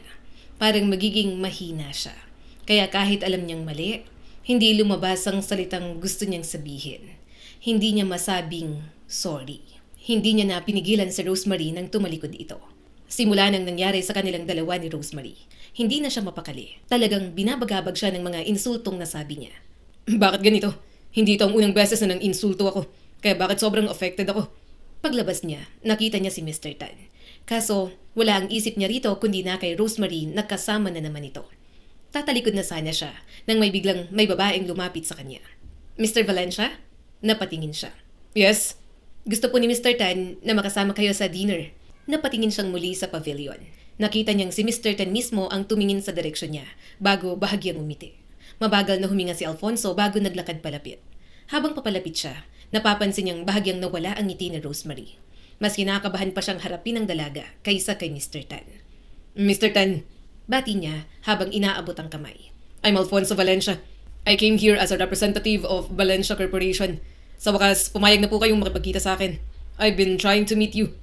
Parang magiging mahina siya. Kaya kahit alam niyang mali, hindi lumabas ang salitang gusto niyang sabihin. Hindi niya masabing sorry. Hindi niya na pinigilan si Rosemary nang tumalikod ito. Simula nang nangyari sa kanilang dalawa ni Rosemary, hindi na siya mapakali. Talagang binabagabag siya ng mga insultong nasabi niya. Bakit ganito? Hindi ito ang unang beses na nang insulto ako. Kaya bakit sobrang affected ako? Paglabas niya, nakita niya si Mr. Tan. Kaso, wala ang isip niya rito kundi na kay Rosemary nagkasama na naman ito. Tatalikod na sana siya nang may babaeng lumapit sa kanya. Mr. Valencia? Napatingin siya. Yes? Gusto po ni Mr. Tan na makasama kayo sa dinner. Napatingin siyang muli sa pavilion. Nakita niyang si Mr. Tan mismo ang tumingin sa direksyon niya bago bahagyang umiti. Mabagal na huminga si Alfonso bago naglakad palapit. Habang papalapit siya, napapansin niyang bahagyang nawala ang ngiti ni Rosemary. Mas kinakabahan pa siyang harapin ang dalaga kaysa kay Mr. Tan. Mr. Tan, Bati niya habang inaabot ang kamay. I'm Alfonso Valencia. I came here as a representative of Valencia Corporation. Sa wakas, pumayag na po kayong makipagkita sa akin. I've been trying to meet you.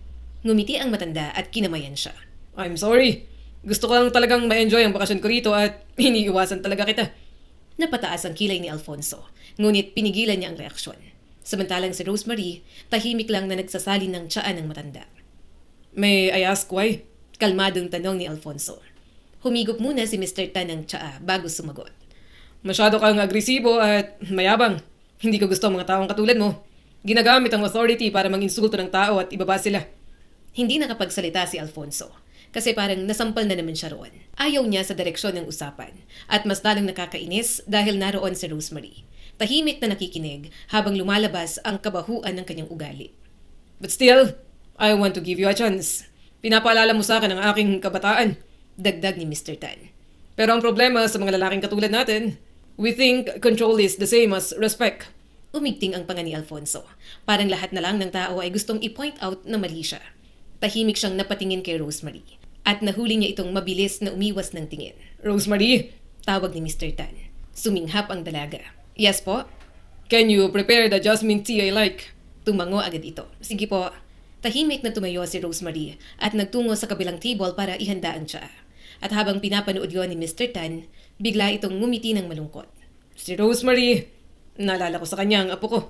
Ngumiti ang matanda at kinamayan siya. I'm sorry. Gusto ko lang talagang ma-enjoy ang bakasyon ko rito at iniiwasan talaga kita. Napataas ang kilay ni Alfonso, ngunit pinigilan niya ang reaksyon. Samantalang si Rosemary, tahimik lang na nagsasalin ng tiyaan ng matanda. May I ask why? Kalmadong tanong ni Alfonso. Humigop muna si Mr. Tan ng tsaa bago sumagot. Masyado kang agresibo at mayabang. Hindi ko gusto ang mga taong katulad mo. Ginagamit ang authority para manginsulto ng tao at ibaba sila. Hindi nakapagsalita si Alfonso kasi parang nasampal na naman siya roon. Ayaw niya sa direksyon ng usapan at mas lalong nakakainis dahil naroon si Rosemary. Tahimik na nakikinig habang lumalabas ang kabahuan ng kanyang ugali. But still, I want to give you a chance. Pinapaalala mo sa akin ang aking kabataan. Dagdag ni Mr. Tan. Pero ang problema sa mga lalaking katulad natin, we think control is the same as respect. Umigting ang panga ni Alfonso. Parang lahat na lang ng tao ay gustong i-point out na mali siya. Tahimik siyang napatingin kay Rosemary at nahuli niya itong mabilis na umiwas ng tingin. Rosemary, Tawag ni Mr. Tan. Suminghap ang dalaga. Yes po? can you prepare the jasmine tea I like? Tumango agad ito. Sige po. Tahimik na tumayo si Rosemary at nagtungo sa kabilang table para ihanda ang tsaa. At habang pinapanood yon ni Mr. Tan, bigla itong ngumiti ng malungkot. Si Rosemary, naalala ko sa kanya ang apo ko.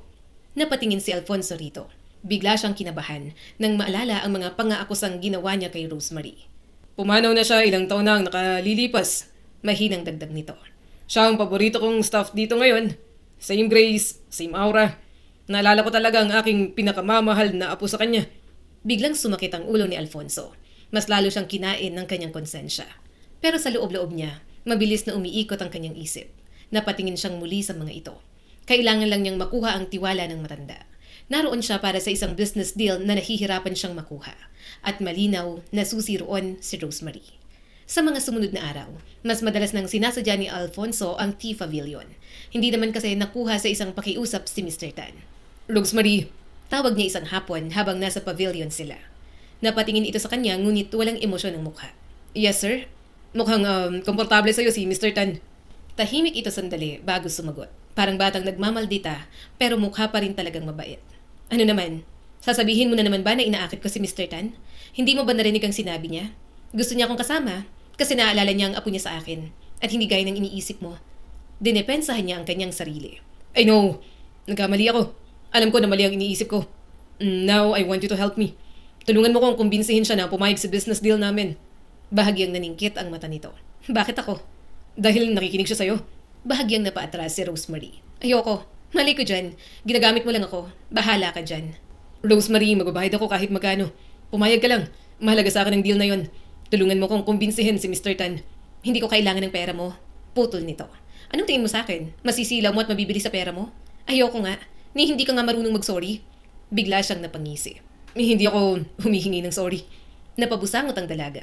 Napatingin si Alfonso rito. Bigla siyang kinabahan nang maalala ang mga pang-aakusang ginawa niya kay Rosemary. Pumanaw na siya, ilang taon na ang nakalilipas. Mahinang dagdag nito. Siya ang paborito kong staff dito ngayon. Same grace, same aura. Naalala ko talaga ang aking pinakamamahal na apo sa kanya. Biglang sumakit ang ulo ni Alfonso. Mas lalo siyang kinain ng kanyang konsensya. Pero sa loob-loob niya, mabilis na umiikot ang kanyang isip. Napatingin siyang muli sa mga ito. Kailangan lang niyang makuha ang tiwala ng matanda. Naroon siya para sa isang business deal na nahihirapan siyang makuha. At malinaw na susi roon si Rosemary. Sa mga sumunod na araw, mas madalas nang sinasadya ni Alfonso ang tea pavilion. Hindi naman kasi nakuha sa isang pakiusap si Mr. Tan. Rosemary, Tawag niya isang hapon habang nasa pavilion sila. Napatingin ito sa kanya ngunit walang emosyon ng mukha. yes sir? Mukhang komportable sa'yo si Mr. Tan. Tahimik ito sandali bago sumagot. Parang batang nagmamaldita pero mukha pa rin talagang mabait. Ano naman? Sasabihin mo na naman ba na inaakit ko si Mr. Tan? Hindi mo ba narinig ang sinabi niya? Gusto niya akong kasama kasi naalala niya ang apo niya sa akin at hindi gaya ng iniisip mo. Dinepensahan niya ang kanyang sarili. I know, nagkamali ako. Alam ko na mali ang iniisip ko. Now, I want you to help me. Tulungan mo kong kumbinsihin siya na pumayag sa business deal namin. Bahagyang naningkit ang mata nito. Bakit ako? Dahil nakikinig siya sa'yo. Bahagyang napaatras si Rosemary. Ayoko. Mali ko dyan. Ginagamit mo lang ako. Bahala ka dyan. Rosemary, magbabayad ako kahit magkano. Pumayag ka lang. Mahalaga sa akin ang deal na yon. Tulungan mo kong kumbinsihin si Mr. Tan. Hindi ko kailangan ng pera mo. Putol nito. Anong tingin mo sa akin? Masisilaw mo at mabibili sa pera mo? Ayoko nga. Ni hindi ka nga marunong mag-sorry. Bigla siyang napangisi. Hindi ako humihingi ng sorry. Napabusangot ang dalaga.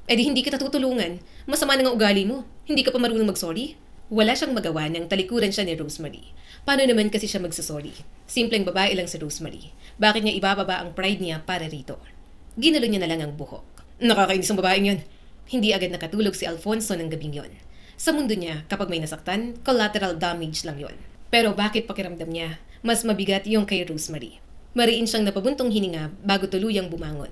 Eh di hindi kita tutulungan. Masama na nga ugali mo. Hindi ka pa marunong mag-sorry? Wala siyang magawa nang talikuran siya ni Rosemary. Paano naman kasi siya magsasorry? Simpleng babae lang si Rosemary. Bakit niya ibababa ang pride niya para rito? Ginalo niya na lang ang buhok. Nakakainis ang babaeng yan. Hindi agad nakatulog si Alfonso ng gabing yon. Sa mundo niya, kapag may nasaktan, collateral damage lang yon. Pero bakit pakiramdam niya, mas mabigat yung kay Rosemary? Mariin siyang napabuntong hininga bago tuluyang bumangon.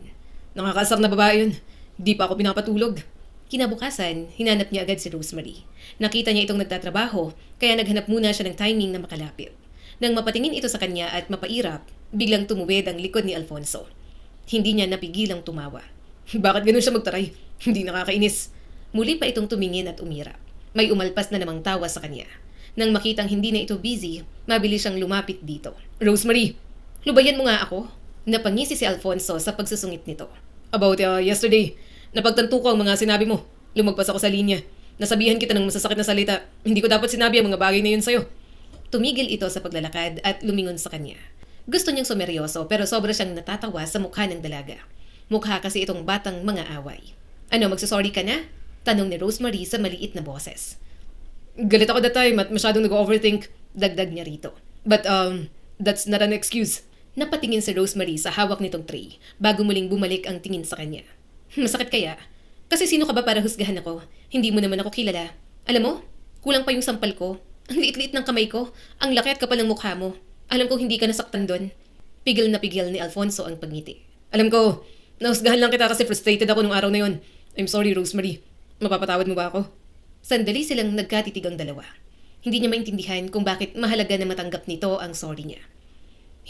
Nakakasar na babae yun. Di pa ako pinapatulog. Kinabukasan, hinanap niya agad si Rosemary. Nakita niya itong nagtatrabaho, kaya naghanap muna siya ng timing na makalapit. Nang mapatingin ito sa kanya at mapairap, biglang tumuwid ang likod ni Alfonso. Hindi niya napigilang tumawa. Bakit ganun siya magtaray? Hindi nakakainis. Muli pa itong tumingin at umirap. May umalpas na namang tawa sa kanya. Nang makitang hindi na ito busy, mabilis siyang lumapit dito. Rosemary, Lubayan mo nga ako. Napangisi si Alfonso sa pagsusungit nito. about yesterday, napagtanto ko ang mga sinabi mo. Lumagpas ako sa linya. Nasabihan kita ng masasakit na salita. Hindi ko dapat sinabi ang mga bagay na yun sa'yo. Tumigil ito sa paglalakad at lumingon sa kanya. Gusto niyang sumeryoso pero sobra siyang natatawa sa mukha ng dalaga. Mukha kasi itong batang mga away. Ano, magsasorry ka na? Tanong ni Rosemary sa maliit na boses. Galit ako that time at masyadong nag-overthink. Dagdag niya rito. But, that's not an excuse. Napatingin si Rosemary sa hawak nitong tray bago muling bumalik ang tingin sa kanya. Masakit kaya? Kasi sino ka ba para husgahan ako? Hindi mo naman ako kilala. Alam mo, kulang pa yung sampal ko. Ang liit-liit ng kamay ko. Ang laki at kapal ng mukha mo. Alam kong hindi ka nasaktan doon. Pigil na pigil ni Alfonso ang pagngiti. Alam ko, nahusgahan lang kita kasi frustrated ako nung araw na yun. I'm sorry, Rosemary. Mapapatawad mo ba ako? Sandali silang nagkatitigang dalawa. Hindi niya maintindihan kung bakit mahalaga na matanggap nito ang sorry niya.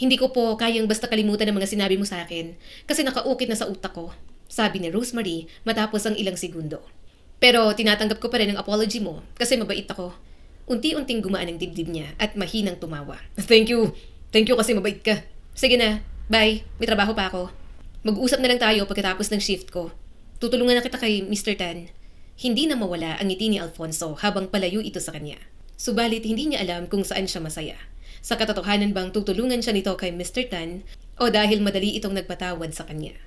Hindi ko po kayang basta kalimutan ang mga sinabi mo sa akin kasi nakaukit na sa utak ko, sabi ni Rosemary matapos ang ilang segundo. Pero tinatanggap ko pa rin ang apology mo kasi mabait ako. Unti-unting gumaan ang dibdib niya at mahinang tumawa. Thank you. Thank you kasi mabait ka. Sige na, bye. May trabaho pa ako. Mag-usap na lang tayo pagkatapos ng shift ko. Tutulungan na kita kay Mr. Tan. Hindi na mawala ang ngiti ni Alfonso habang palayo ito sa kanya. Subalit hindi niya alam kung saan siya masaya. Sa katotohanan bang tutulungan siya nito kay Mr. Tan o dahil madali itong nagpatawad sa kanya.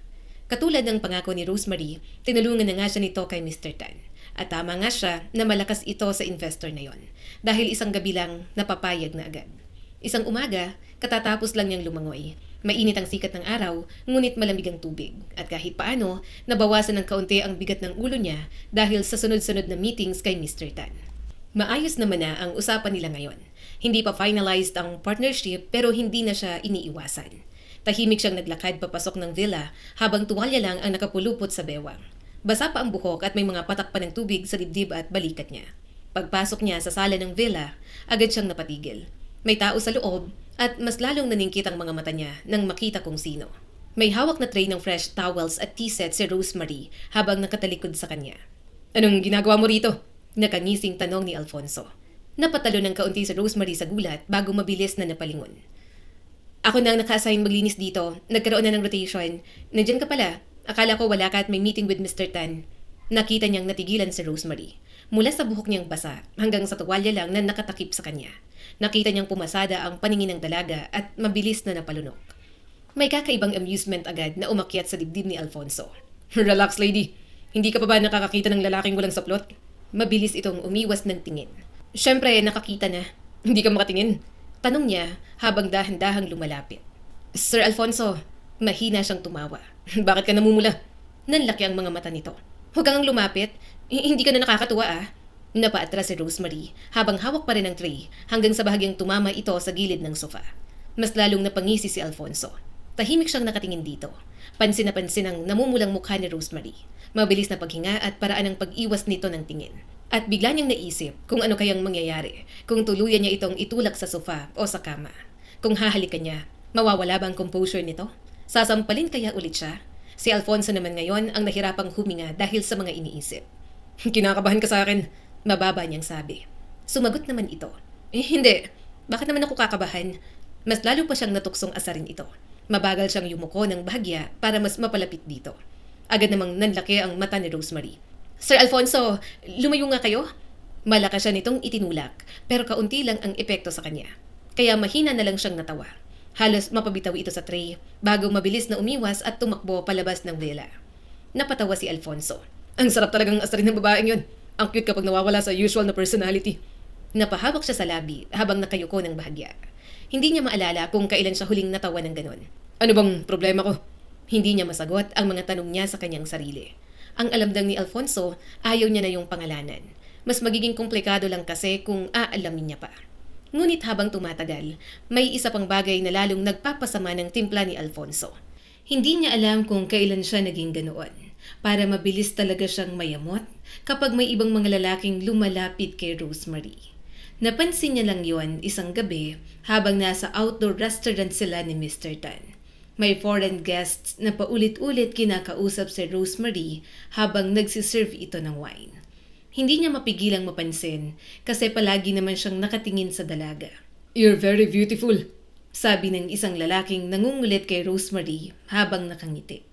Katulad ng pangako ni Rosemary, tinulungan na nga siya nito kay Mr. Tan. At tama nga siya na malakas ito sa investor na yon. Dahil isang gabi lang napapayag na agad. Isang umaga, katatapos lang niyang lumangoy. Mainit ang sikat ng araw, ngunit malamig ang tubig. At kahit paano, nabawasan ng kaunti ang bigat ng ulo niya dahil sa sunod-sunod na meetings kay Mr. Tan. Maayos naman na ang usapan nila ngayon. Hindi pa finalized ang partnership pero hindi na siya iniiwasan. Tahimik siyang naglakad papasok ng villa habang tuwalya lang ang nakapulupot sa bewang. Basa pa ang buhok at may mga patak pa ng tubig sa dibdib at balikat niya. Pagpasok niya sa sala ng villa, agad siyang napatigil. May tao sa loob at mas lalong naningkit ang mga mata niya nang makita kung sino. May hawak na tray ng fresh towels at tea set si Rosemary habang nakatalikod sa kanya. Anong ginagawa mo rito? Nakangising tanong ni Alfonso. Napatalo ng kaunti si Rosemary sa gulat bago mabilis na napalingon. Ako na ang naka-assign maglinis dito. Nagkaroon na ng rotation. Nandiyan ka pala. Akala ko wala ka at may meeting with Mr. Tan. Nakita niyang natigilan si Rosemary. Mula sa buhok niyang basa hanggang sa tuwalya lang na nakatakip sa kanya. Nakita niyang pumasada ang paningin ng dalaga at mabilis na napalunok. May kakaibang amusement agad na umakyat sa dibdib ni Alfonso. Relax, lady. Hindi ka pa ba nakakakita ng lalaking walang saplot? Mabilis itong umiwas ng tingin. Siyempre, nakakita na. Hindi ka makatingin. Tanong niya habang dahan-dahang lumalapit. Sir Alfonso, mahina siyang tumawa. Bakit ka namumula? Nanlaki ang mga mata nito. Huwag kang lumapit. Hindi ka na nakakatuwa ah. Napaatras si Rosemary habang hawak pa rin ang tray hanggang sa bahagyang tumama ito sa gilid ng sofa. Mas lalong napangisi si Alfonso. Tahimik siyang nakatingin dito. Pansin na pansin ang namumulang mukha ni Rosemary. Mabilis na paghinga at paraan ng pag-iwas nito ng tingin. At bigla niyang naisip kung ano kayang mangyayari kung tuluyan niya itong itulak sa sofa o sa kama. Kung hahalikan niya, mawawala ba ang composure nito? Sasampalin kaya ulit siya? Si Alfonso naman ngayon ang nahirapang huminga dahil sa mga iniisip. Kinakabahan ka sa akin. Mababa niyang sabi. Sumagot naman ito. Hindi. Bakit naman ako kakabahan? Mas lalo pa siyang natuksong asarin ito. Mabagal siyang yumuko ng bahagya para mas mapalapit dito. Agad namang nanlaki ang mata ni Rosemary. Sir Alfonso, lumayo nga kayo? Malakas siya nitong itinulak, pero kaunti lang ang epekto sa kanya. Kaya mahina na lang siyang natawa. Halos mapabitaw ito sa tray, bago mabilis na umiwas at tumakbo palabas ng villa. Napatawa si Alfonso. Ang sarap talagang asarin ng babaeng yun. Ang cute kapag nawawala sa usual na personality. Napahawak siya sa labi habang nakayuko ng bahagya. Hindi niya maalala kung kailan siya huling natawa ng ganon. Ano bang problema ko? Hindi niya masagot ang mga tanong niya sa kanyang sarili. Ang alam lang ni Alfonso, ayaw niya na yung pangalanan. Mas magiging komplikado lang kasi kung aalamin niya pa. Ngunit habang tumatagal, may isa pang bagay na lalong nagpapasama ng timpla ni Alfonso. Hindi niya alam kung kailan siya naging ganoon. Para mabilis talaga siyang mayamot kapag may ibang mga lalaking lumalapit kay Rosemary. Napansin niya lang yon isang gabi habang nasa outdoor restaurant sila ni Mr. Tan. May foreign guests na paulit-ulit kinakausap si Rosemary habang nagsiserve ito ng wine. Hindi niya mapigilang mapansin kasi palagi naman siyang nakatingin sa dalaga. You're very beautiful. Sabi ng isang lalaking nangungulit kay Rosemary habang nakangiti.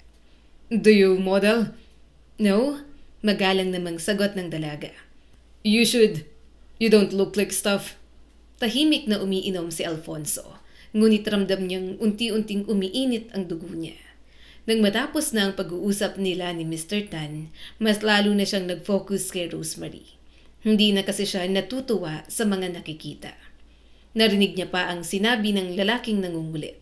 Do you model? No, magalang namang sagot ng dalaga. You should. You don't look like stuff. Tahimik na umiinom si Alfonso, ngunit ramdam niyang unti-unting umiinit ang dugo niya. Nang matapos na ang pag-uusap nila ni Mr. Tan, mas lalo na siyang nag-focus kay Rosemary. Hindi na kasi siya natutuwa sa mga nakikita. Narinig niya pa ang sinabi ng lalaking nangungulit.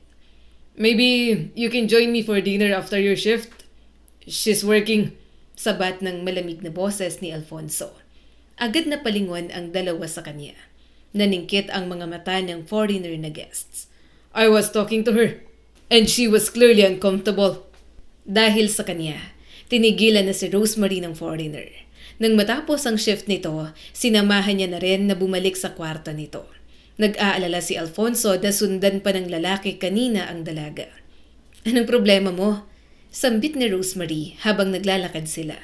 Maybe you can join me for dinner after your shift? She's working. Sabat ng malamig na boses ni Alfonso. Agad na palingon ang dalawa sa kanya. Naningkit ang mga mata ng foreigner na guests. I was talking to her, and she was clearly uncomfortable. Dahil sa kanya, tinigilan na si Rosemary ng foreigner. Nang matapos ang shift nito, sinamahan niya na rin na bumalik sa kwarto nito. Nag-aalala si Alfonso na sundan pa ng lalaki kanina ang dalaga. Anong problema mo? Sambit ni Rosemary habang naglalakad sila.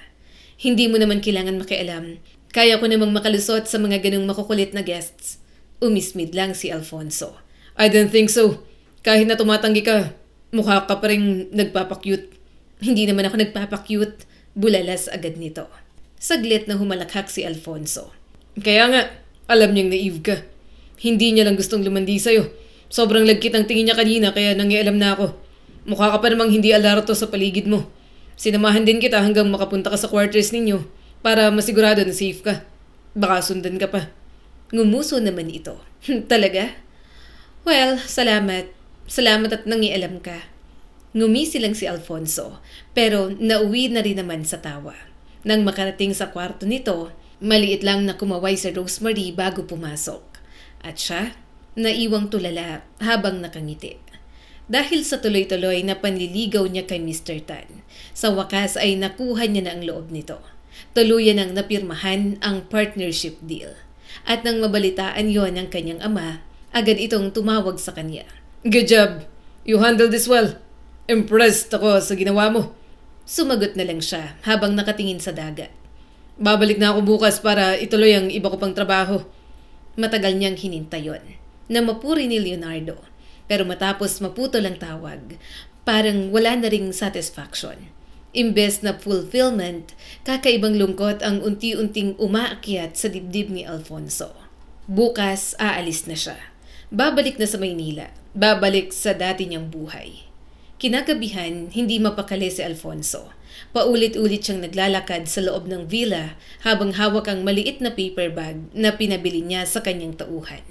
Hindi mo naman kailangan makialam. Kaya ko namang makalusot sa mga ganung makukulit na guests. Umismid lang si Alfonso. I don't think so. Kahit na tumatanggi ka, mukha ka pa rin nagpapakyut. Hindi naman ako nagpapakyut. Bulalas agad nito. Saglit na humalakhak si Alfonso. Kaya nga, alam niyang naive ka. Hindi niya lang gustong lumandi sa'yo. Sobrang lagkit ang tingin niya kanina kaya nangialam na ako. Mukha ka pa namang hindi alarto sa paligid mo. Sinamahan din kita hanggang makapunta ka sa quarters ninyo para masigurado na safe ka. Baka sundan ka pa. Ngumuso naman ito. Talaga? Well, salamat. Salamat at nangialam ka. Ngumisi lang si Alfonso, pero nauwi na rin naman sa tawa. Nang makarating sa kwarto nito, maliit lang na kumaway si Rosemary bago pumasok. At siya, naiwang tulala habang nakangiti. Dahil sa tuloy-tuloy na panliligaw niya kay Mr. Tan, sa wakas ay nakuha niya na ang loob nito. Tuluyan ang napirmahan ang partnership deal. At nang mabalitaan yon ng kanyang ama, agad itong tumawag sa kanya. Good job. You handled this well. Impressed ako sa ginawa mo. Sumagot na lang siya habang nakatingin sa dagat. Babalik na ako bukas para ituloy ang iba ko pang trabaho. Matagal niyang hinintay yon na mapuri ni Leonardo. Pero matapos maputol ang tawag, parang wala na ring satisfaction. Imbes na fulfillment, kakaibang lungkot ang unti-unting umaakyat sa dibdib ni Alfonso. Bukas, aalis na siya. Babalik na sa Maynila. Babalik sa dati niyang buhay. Kinagabihan, hindi mapakali si Alfonso. Paulit-ulit siyang naglalakad sa loob ng villa habang hawak ang maliit na paper bag na pinabili niya sa kanyang tauhan.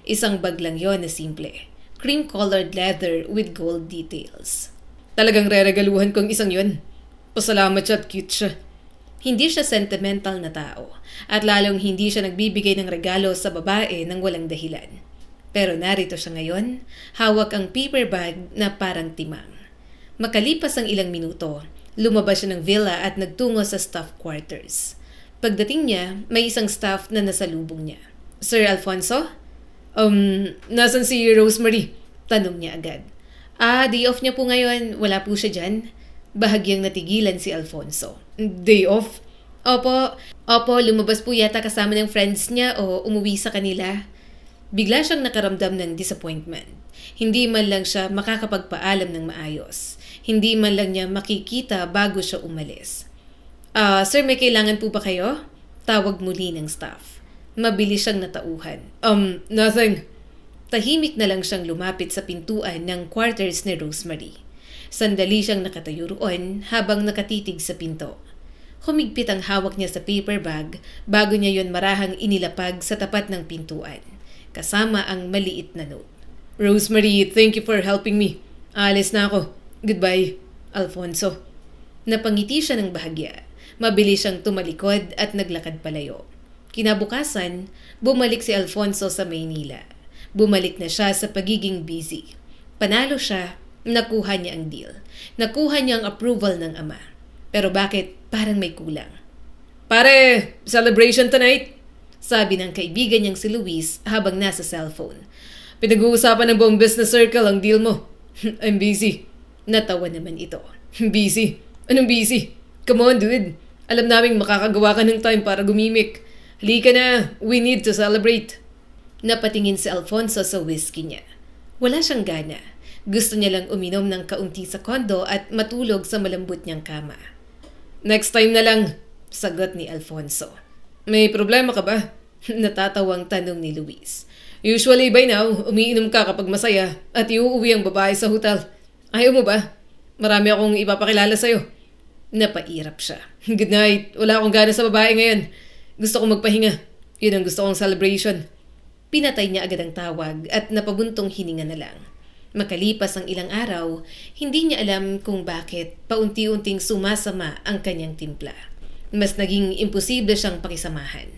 Isang bag lang yon na simple. Cream-colored leather with gold details. Talagang reregaluhan kong isang yun. Pasalamat siya at cute siya. Hindi siya sentimental na tao at lalong hindi siya nagbibigay ng regalo sa babae ng walang dahilan. Pero narito siya ngayon, hawak ang paper bag na parang timang. Makalipas ang ilang minuto, lumabas siya ng villa at nagtungo sa staff quarters. Pagdating niya, may isang staff na nasalubong niya. Sir Alfonso? Nasan si Rosemary? Tanong niya agad. Day off niya po ngayon. Wala po siya dyan. Bahagyang natigilan si Alfonso. Day off? Opo, lumabas po yata kasama ng friends niya o umuwi sa kanila. Bigla siyang nakaramdam ng disappointment. Hindi man lang siya makakapagpaalam ng maayos. Hindi man lang niya makikita bago siya umalis. Sir, may kailangan po ba kayo? Tawag muli ng staff. Mabilis siyang natauhan. Nothing. Tahimik na lang siyang lumapit sa pintuan ng quarters ni Rosemary. Sandali siyang nakatayo roon habang nakatitig sa pinto. Humigpit ang hawak niya sa paper bag bago niya yon marahang inilapag sa tapat ng pintuan, kasama ang maliit na note. Rosemary, thank you for helping me. Alis na ako. Goodbye, Alfonso. Napangiti siya ng bahagya. Mabilis siyang tumalikod at naglakad palayo. Kinabukasan, bumalik si Alfonso sa Maynila. Bumalik na siya sa pagiging busy. Panalo siya, nakuha niya ang deal. Nakuha niya ang approval ng ama. Pero bakit parang may kulang? Pare, celebration tonight. Sabi ng kaibigan niyang si Luis habang nasa cellphone. Pinag-uusapan ng buong business circle ang deal mo. I'm busy. Natawa naman ito. Busy? Anong busy? Come on, dude. Alam naming makakagawa ka ng time para gumimik. Halika na, we need to celebrate. Napatingin si Alfonso sa whiskey niya. Wala siyang gana. Gusto niya lang uminom ng kaunti sa kondo at matulog sa malambot niyang kama. Next time na lang, sagot ni Alfonso. May problema ka ba? Natatawang tanong ni Luis. Usually by now, umiinom ka kapag masaya at iuuwi ang babae sa hotel. Ayaw mo ba? Marami akong ipapakilala sa'yo. Napairap siya. Good night. Wala akong gana sa babae ngayon. Gusto kong magpahinga. Yun ang gusto kong celebration. Pinatay niya agad ang tawag at napabuntong hininga na lang. Makalipas ang ilang araw, hindi niya alam kung bakit paunti-unting sumasama ang kanyang timpla. Mas naging imposible siyang pakisamahan.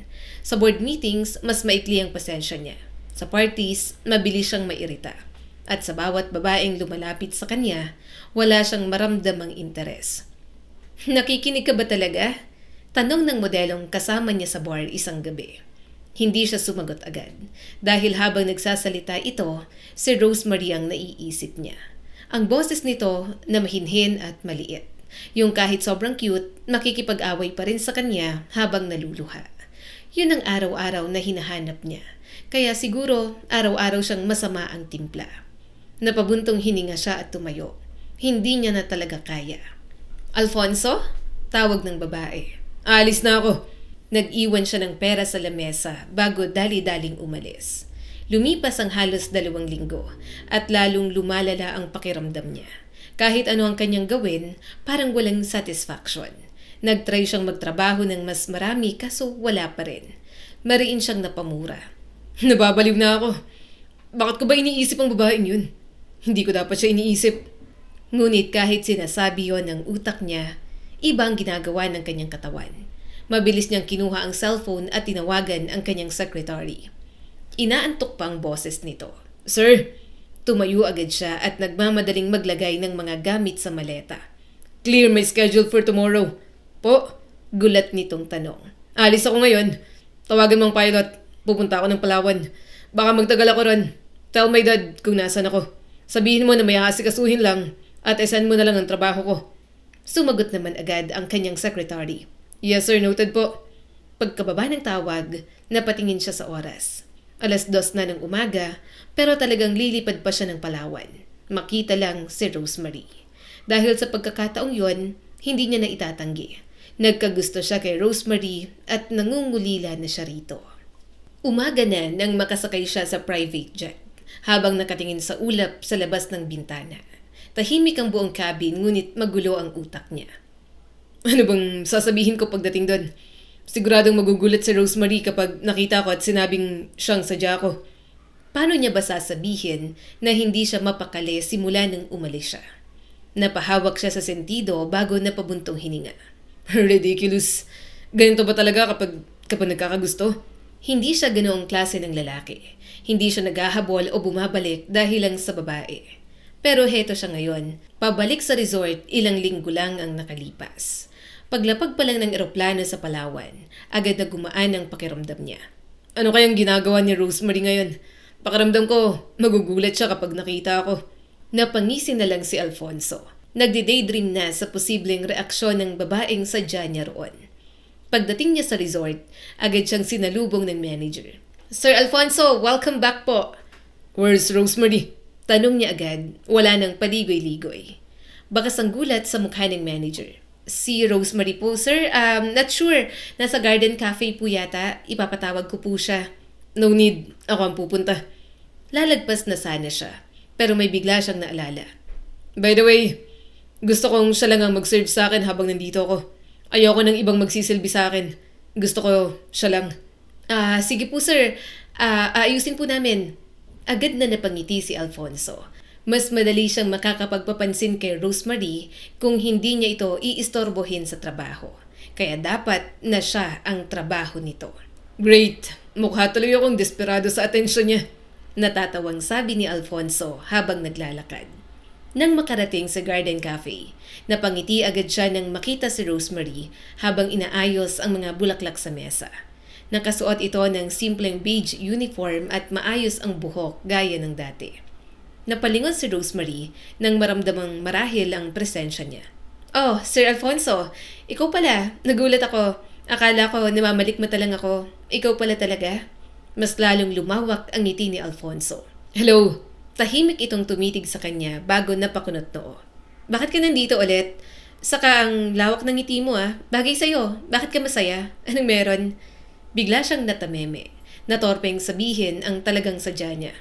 Sa board meetings, mas maikli ang pasensya niya. Sa parties, mabilis siyang mairita. At sa bawat babaeng lumalapit sa kanya, wala siyang maramdamang interes. Nakikinig ka ba talaga? Tanong ng modelong kasama niya sa bar isang gabi. Hindi siya sumagot agad. Dahil habang nagsasalita ito, si Rosemary ang naiisip niya. Ang boses nito na mahinhin at maliit. Yung kahit sobrang cute, makikipag-away pa rin sa kanya habang naluluha. Yun ang araw-araw na hinahanap niya. Kaya siguro araw-araw siyang masama ang timpla. Napabuntong hininga siya at tumayo. Hindi niya na talaga kaya. Alfonso? Tawag ng babae. Alis na ako. Nag-iwan siya ng pera sa lamesa bago dali-daling umalis. Lumipas ang halos 2 linggo at lalong lumalala ang pakiramdam niya. Kahit ano ang kanyang gawin, parang walang satisfaction. Nag-try siyang magtrabaho ng mas marami kaso wala pa rin. Mariin siyang napamura. Nababaliw na ako. Bakit ko ba iniisip ang babaeng yun? Hindi ko dapat siya iniisip. Ngunit kahit sinasabi yon ng utak niya, ibang ginagawa ng kanyang katawan. Mabilis niyang kinuha ang cellphone at tinawagan ang kanyang secretary. Inaantok pa ang boses nito. Sir? Tumayo agad siya at nagmamadaling maglagay ng mga gamit sa maleta. Clear my schedule for tomorrow. Po? Gulat nitong tanong. Alis ako ngayon. Tawagan mong pilot. Pupunta ako ng Palawan. Baka magtagal ako ron. Tell my dad kung nasan ako. Sabihin mo na may asikasuhin lang at isend mo na lang ang trabaho ko. Sumagot naman agad ang kanyang secretary. Yes sir, noted po. Pagkababa ng tawag, napatingin siya sa oras. 2:00 na ng umaga, pero talagang lilipad pa siya ng Palawan. Makita lang si Rosemary. Dahil sa pagkakataong yon, hindi niya na itatanggi. Nagkagusto siya kay Rosemary at nangungulila na siya rito. Umaga na nang makasakay siya sa private jet, habang nakatingin sa ulap sa labas ng bintana. Tahimik ang buong cabin ngunit magulo ang utak niya. Ano bang sasabihin ko pagdating doon? Siguradong magugulat si Rosemary kapag nakita ko at sinabing siyang sadya ko. Paano niya ba sasabihin na hindi siya mapakali simula nang umalis siya? Napahawak siya sa sentido bago napabuntong hininga. Ridiculous. Ganito ba talaga kapag nagkakagusto? Hindi siya ganoong klase ng lalaki. Hindi siya naghahabol o bumabalik dahil lang sa babae. Pero heto siya ngayon, pabalik sa resort 1 linggo lang ang nakalipas. Paglapag pa lang ng eroplano sa Palawan, agad na gumaan ang pakiramdam niya. Ano kayang ginagawa ni Rosemary ngayon? Pakiramdam ko, magugulat siya kapag nakita ako. Napangisin na lang si Alfonso. Nagdi-daydream na sa posibleng reaksyon ng babaeng sadya niya roon. Pagdating niya sa resort, agad siyang sinalubong ng manager. Sir Alfonso, welcome back po. Where's Rosemary? Tanong niya agad, wala nang paligoy-ligoy. Bakas ang gulat sa mukha ng manager. Si Rosemary po, sir. Not sure. Nasa Garden Cafe po yata. Ipapatawag ko po siya. No need. Ako ang pupunta. Lalagpas na sana siya. Pero may bigla siyang naalala. By the way, gusto kong siya lang ang mag-serve sa akin habang nandito ako. Ayoko ng ibang magsisilbi sa akin. Gusto ko siya lang. Sige po, sir. Aayusin po namin. Agad na napangiti si Alfonso. Mas madali siyang makakapagpapansin kay Rosemary kung hindi niya ito iistorbohin sa trabaho. Kaya dapat na siya ang trabaho nito. Great! Mukha tuloy akong desperado sa atensyon niya. Natatawang sabi ni Alfonso habang naglalakad. Nang makarating sa Garden Cafe, napangiti agad siya nang makita si Rosemary habang inaayos ang mga bulaklak sa mesa. Nakasuot ito ng simpleng beige uniform at maayos ang buhok gaya ng dati. Napalingon si Rosemary nang maramdamang marahil ang presensya niya. "Oh, Sir Alfonso, ikaw pala. Nagulat ako. Akala ko namamalikmata lang ako. Ikaw pala talaga?" Mas lalong lumawak ang ngiti ni Alfonso. Hello. Tahimik itong tumitig sa kanya bago napakunot noo. "Bakit ka nandito ulit? Saka ang lawak ng ngiti mo ah. Bagay sa'yo. Bakit ka masaya? Anong meron?" Bigla siyang natameme. Natorpeng sabihin ang talagang sadya niya.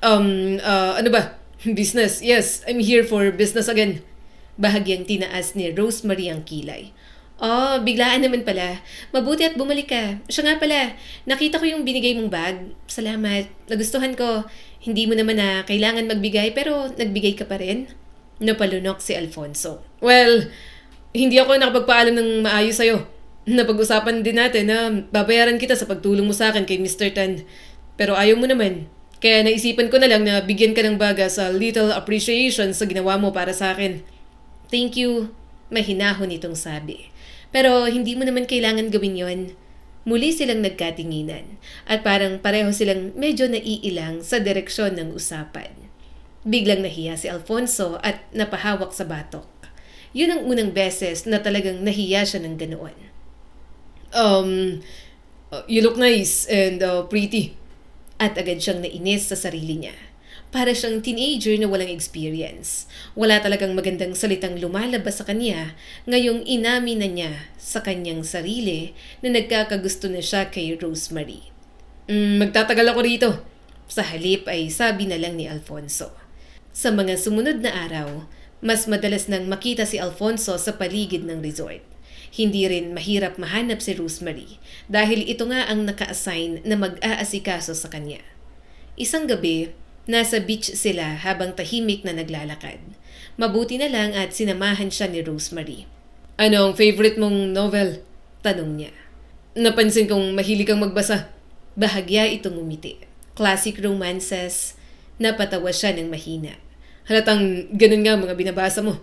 Ano ba? Business. Yes, I'm here for business again. Bahagyang tinaas ni Rosemary ang kilay. "Oh, biglaan naman pala. Mabuti at bumalik ka. Siya nga pala, nakita ko yung binigay mong bag. Salamat. Nagustuhan ko. Hindi mo naman na kailangan magbigay pero nagbigay ka pa rin." Napalunok si Alfonso. Well, hindi ako nakapagpaalam ng maayos sa'yo. Napag-usapan din natin na babayaran kita sa pagtulong mo sa akin kay Mr. Tan. Pero ayaw mo naman. Kaya naisipan ko na lang na bigyan ka ng baga sa little appreciation sa ginawa mo para sa akin. "Thank you." Mahinahon itong sabi. "Pero hindi mo naman kailangan gawin yon." Muli silang nagkatinginan at parang pareho silang medyo naiilang sa direksyon ng usapan. Biglang nahiya si Alfonso at napahawak sa batok. Yun ang unang beses na talagang nahiya siya ng ganoon. You look nice and pretty. At agad siyang nainis sa sarili niya. Para siyang teenager na walang experience. Wala talagang magandang salitang lumalabas sa kanya ngayong inamin na niya sa kanyang sarili na nagkakagusto na siya kay Rosemary. Magtatagal ako rito. Sa halip ay sabi na lang ni Alfonso. Sa mga sumunod na araw, mas madalas nang makita si Alfonso sa paligid ng resort. Hindi rin mahirap mahanap si Rosemary dahil ito nga ang naka-assign na mag-aasikaso sa kanya. Isang gabi, nasa beach sila habang tahimik na naglalakad. Mabuti na lang at sinamahan siya ni Rosemary. Ano ang favorite mong novel? Tanong niya. Napansin kong mahilig kang magbasa. Bahagya itong umiti. Classic romances. Napatawa siya ng mahina. Halatang ganun nga mga binabasa mo.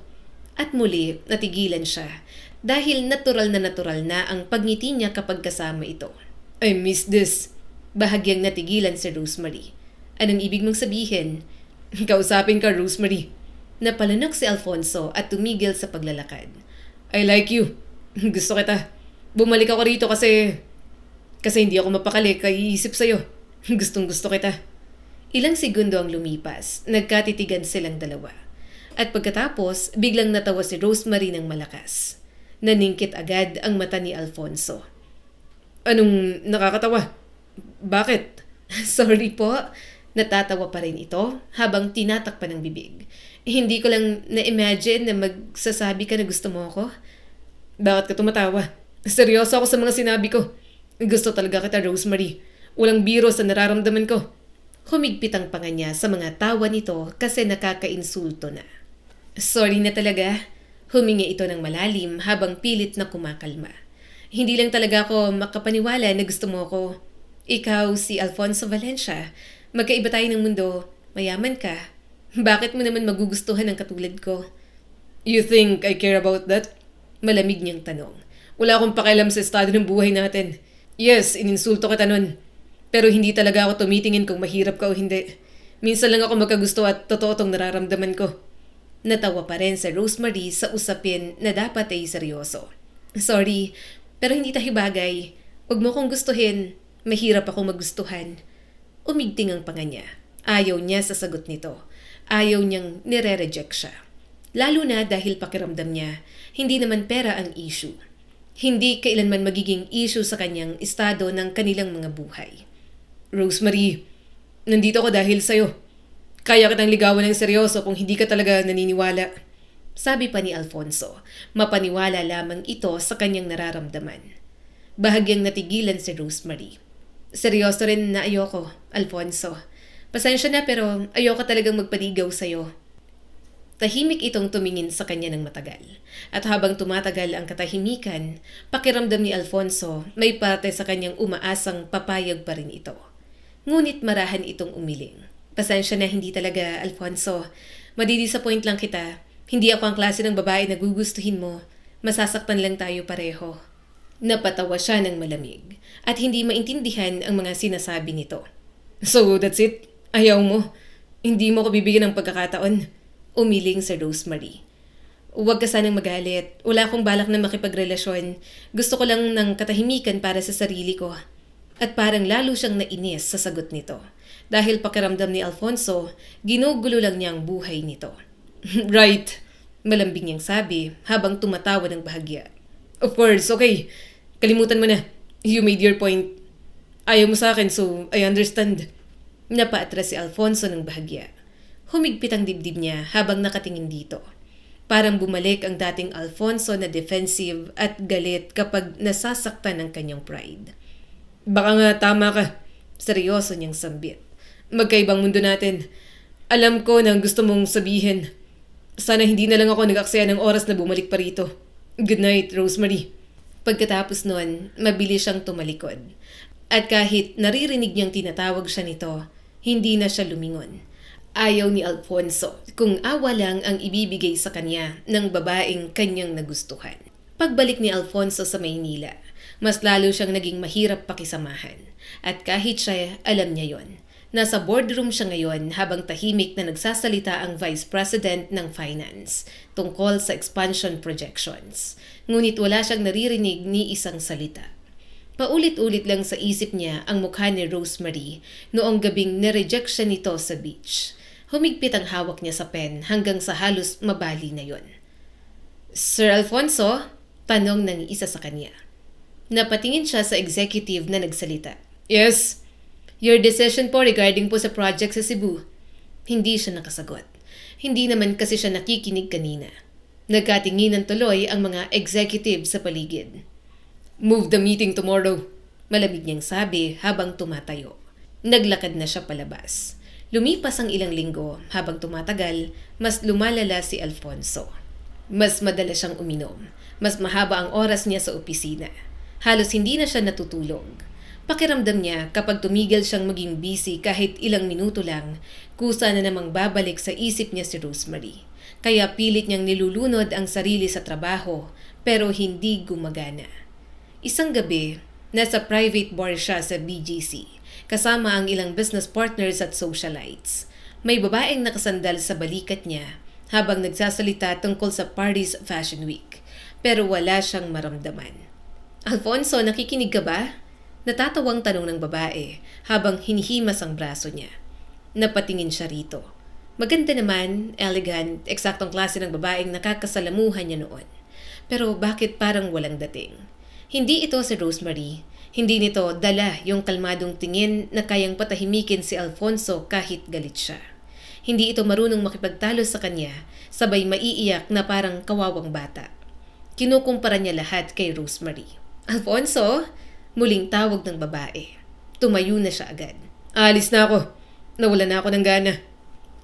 At muli, natigilan siya dahil natural na ang pagngiti niya kapag kasama ito. I miss this. Bahagyang natigilan si Rosemary. Anong ibig mong sabihin? Kausapin ka, Rosemary. Napalunok si Alfonso at tumigil sa paglalakad. I like you. Gusto kita. Bumalik ako rito kasi hindi ako mapakali kaiisip sa'yo. Gustong gusto kita. Ilang segundo ang lumipas. Nagkatitigan silang dalawa. At pagkatapos, biglang natawa si Rosemary ng malakas. Naningkit agad ang mata ni Alfonso. Anong nakakatawa? Bakit? Sorry po. Natatawa pa rin ito habang tinatakpan ng bibig. Hindi ko lang na-imagine na magsasabi ka na gusto mo ako. Bakit ka tumatawa? Seryoso ako sa mga sinabi ko. Gusto talaga kita, Rosemary. Walang biro sa nararamdaman ko. Humigpit ang panga niya sa mga tawa nito kasi nakakainsulto na. Sorry na talaga. Humingi ito ng malalim habang pilit na kumakalma. Hindi lang talaga ako makapaniwala na gusto mo ako. Ikaw si Alfonso Valencia. Magkaiba tayo ng mundo. Mayaman ka. Bakit mo naman magugustuhan ang katulad ko? You think I care about that? Malamig niyang tanong. Wala akong pakialam sa estado ng buhay natin. Yes, ininsulto kita nun. Pero hindi talaga ako tumitingin kung mahirap ka o hindi. Minsan lang ako magkagusto at totoo tong nararamdaman ko. Natawa pa rin si Rosemary sa usapin na dapat ay seryoso. Sorry, pero hindi tayo bagay. Huwag mo kong gustuhin. Mahirap akong magustuhan. Umigting ang panga niya. Ayaw niya sa sagot nito. Ayaw niyang nire-reject siya. Lalo na dahil pakiramdam niya, hindi naman pera ang issue. Hindi kailanman magiging issue sa kanyang estado ng kanilang mga buhay. Rosemary, nandito ko dahil sa'yo. Kaya kitang ligawan ng seryoso kung hindi ka talaga naniniwala. Sabi pa ni Alfonso, mapaniwala lamang ito sa kanyang nararamdaman. Bahagyang natigilan si Rosemary. Seryoso rin na ayoko, Alfonso. Pasensya na pero ayoko talagang magpaligaw sa'yo. Tahimik itong tumingin sa kanya ng matagal. At habang tumatagal ang katahimikan, pakiramdam ni Alfonso may parte sa kanyang umaasang papayag pa rin ito. Ngunit marahan itong umiling. Pasensya na, hindi talaga, Alfonso. Madidisappoint lang kita. Hindi ako ang klase ng babae na gugustuhin mo. Masasaktan lang tayo pareho. Napatawa siya ng malamig at hindi maintindihan ang mga sinasabi nito. So, that's it? Ayaw mo? Hindi mo ko bibigyan ng pagkakataon? Umiling si Rosemary. Huwag ka sanang magalit. Wala akong balak na makipagrelasyon. Gusto ko lang ng katahimikan para sa sarili ko. At parang lalo siyang nainis sa sagot nito. Dahil pakiramdam ni Alfonso, ginugulo lang niya ang buhay nito. Right. Malambing niyang sabi habang tumatawa ng bahagya. Of course, okay. Kalimutan mo na. You made your point. Ayaw mo sa akin, so I understand. Napaatras si Alfonso ng bahagya. Humigpit ang dibdib niya habang nakatingin dito. Parang bumalik ang dating Alfonso na defensive at galit kapag nasasaktan ang kanyang pride. Baka nga tama ka. Seryoso niyang sambit. Magkaibang mundo natin. Alam ko na ang gusto mong sabihin. Sana hindi na lang ako nag-aksaya ng oras na bumalik pa rito. Good night, Rosemary. Pagkatapos nun, mabilis siyang tumalikod. At kahit naririnig niyang tinatawag siya nito, hindi na siya lumingon. Ayaw ni Alfonso kung awa lang ang ibibigay sa kanya ng babaeng kanyang nagustuhan. Pagbalik ni Alfonso sa Maynila, mas lalo siyang naging mahirap pakisamahan. At kahit siya, alam niya yon. Nasa boardroom siya ngayon habang tahimik na nagsasalita ang Vice President ng Finance tungkol sa expansion projections. Ngunit wala siyang naririnig ni isang salita. Paulit-ulit lang sa isip niya ang mukha ni Rosemary noong gabing nireject siya nito sa beach. Humigpit ang hawak niya sa pen hanggang sa halos mabali na yon. Sir Alfonso? Tanong ng isa sa kanya. Napatingin siya sa executive na nagsalita. Yes? Your decision po regarding po sa project sa Cebu. Hindi siya nakasagot. Hindi naman kasi siya nakikinig kanina. Nagkatinginan tuloy ang mga executive sa paligid. Move the meeting tomorrow. Malamig niyang sabi habang tumatayo. Naglakad na siya palabas. Lumipas ang ilang linggo habang tumatagal, mas lumalala si Alfonso. Mas madalas siyang uminom. Mas mahaba ang oras niya sa opisina. Halos hindi na siya natutulog. Pakiramdam niya kapag tumigil siyang maging busy kahit ilang minuto lang, kusa na namang babalik sa isip niya si Rosemary. Kaya pilit niyang nilulunod ang sarili sa trabaho pero hindi gumagana. Isang gabi, nasa private bar siya sa BGC kasama ang ilang business partners at socialites. May babaeng nakasandal sa balikat niya habang nagsasalita tungkol sa Paris Fashion Week pero wala siyang maramdaman. Alfonso, nakikinig ka ba? Natatawang tanong ng babae habang hinihimas ang braso niya. Napatingin siya rito. Maganda naman, elegant, eksaktong klase ng babaeng nakakasalamuhan niya noon. Pero bakit parang walang dating? Hindi ito si Rosemary. Hindi nito dala yung kalmadong tingin na kayang patahimikin si Alfonso kahit galit siya. Hindi ito marunong makipagtalo sa kanya, sabay maiiyak na parang kawawang bata. Kinukumpara niya lahat kay Rosemary. Alfonso? Muling tawag ng babae. Tumayo na siya agad. Alis na ako. Nawala na ako ng gana.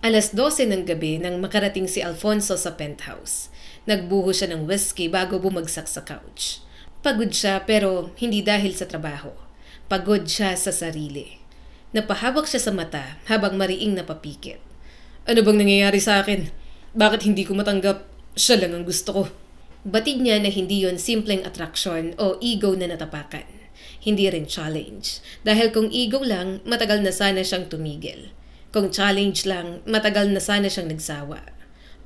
12:00 ng gabi nang makarating si Alfonso sa penthouse. Nagbuho siya ng whiskey bago bumagsak sa couch. Pagod siya pero hindi dahil sa trabaho. Pagod siya sa sarili. Napahawak siya sa mata habang mariing napapikit. Ano bang nangyayari sa akin? Bakit hindi ko matanggap? Siya lang ang gusto ko. Batid niya na hindi yon simpleng attraction o ego na natapakan. Hindi rin challenge. Dahil kung ego lang, matagal na sana siyang tumigil. Kung challenge lang, matagal na sana siyang nagsawa.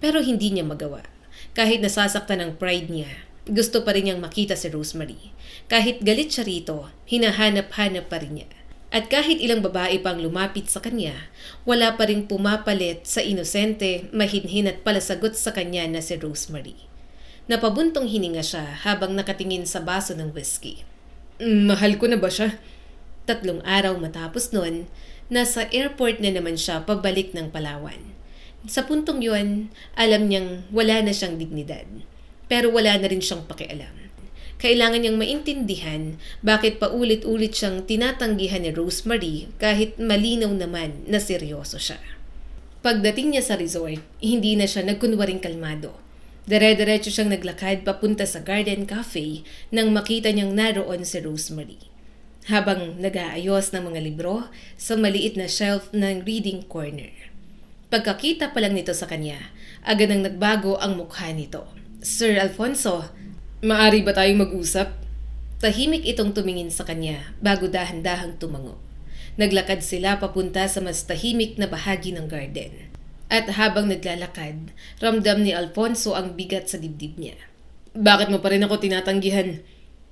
Pero hindi niya magawa. Kahit nasasaktan ang pride niya, gusto pa rin niyang makita si Rosemary. Kahit galit siya rito, hinahanap-hanap pa rin niya. At kahit ilang babae pang lumapit sa kanya, wala pa rin pumapalit sa inosente, mahinhin at palasagot sa kanya na si Rosemary. Napabuntong hininga siya habang nakatingin sa baso ng whiskey. Mahal ko na ba siya? 3 araw matapos nun, nasa airport na naman siya pabalik ng Palawan. Sa puntong yun, alam niyang wala na siyang dignidad. Pero wala na rin siyang pakialam. Kailangan niyang maintindihan bakit paulit-ulit siyang tinatanggihan ni Rosemary kahit malinaw naman na seryoso siya. Pagdating niya sa resort, hindi na siya nagkunwaring kalmado. Dire-diretso siyang naglakad papunta sa Garden Cafe nang makita niyang naroon si Rosemary. habang nag-aayos ng mga libro sa maliit na shelf ng reading corner. Pagkakita pa lang nito sa kanya, agad nang nagbago ang mukha nito. "Sir Alfonso, Maari ba tayong mag-usap? tahimik itong tumingin sa kanya bago dahan-dahang tumango. Naglakad sila papunta sa mas tahimik na bahagi ng garden. At habang naglalakad, ramdam ni Alfonso ang bigat sa dibdib niya. Bakit mo pa rin ako tinatanggihan?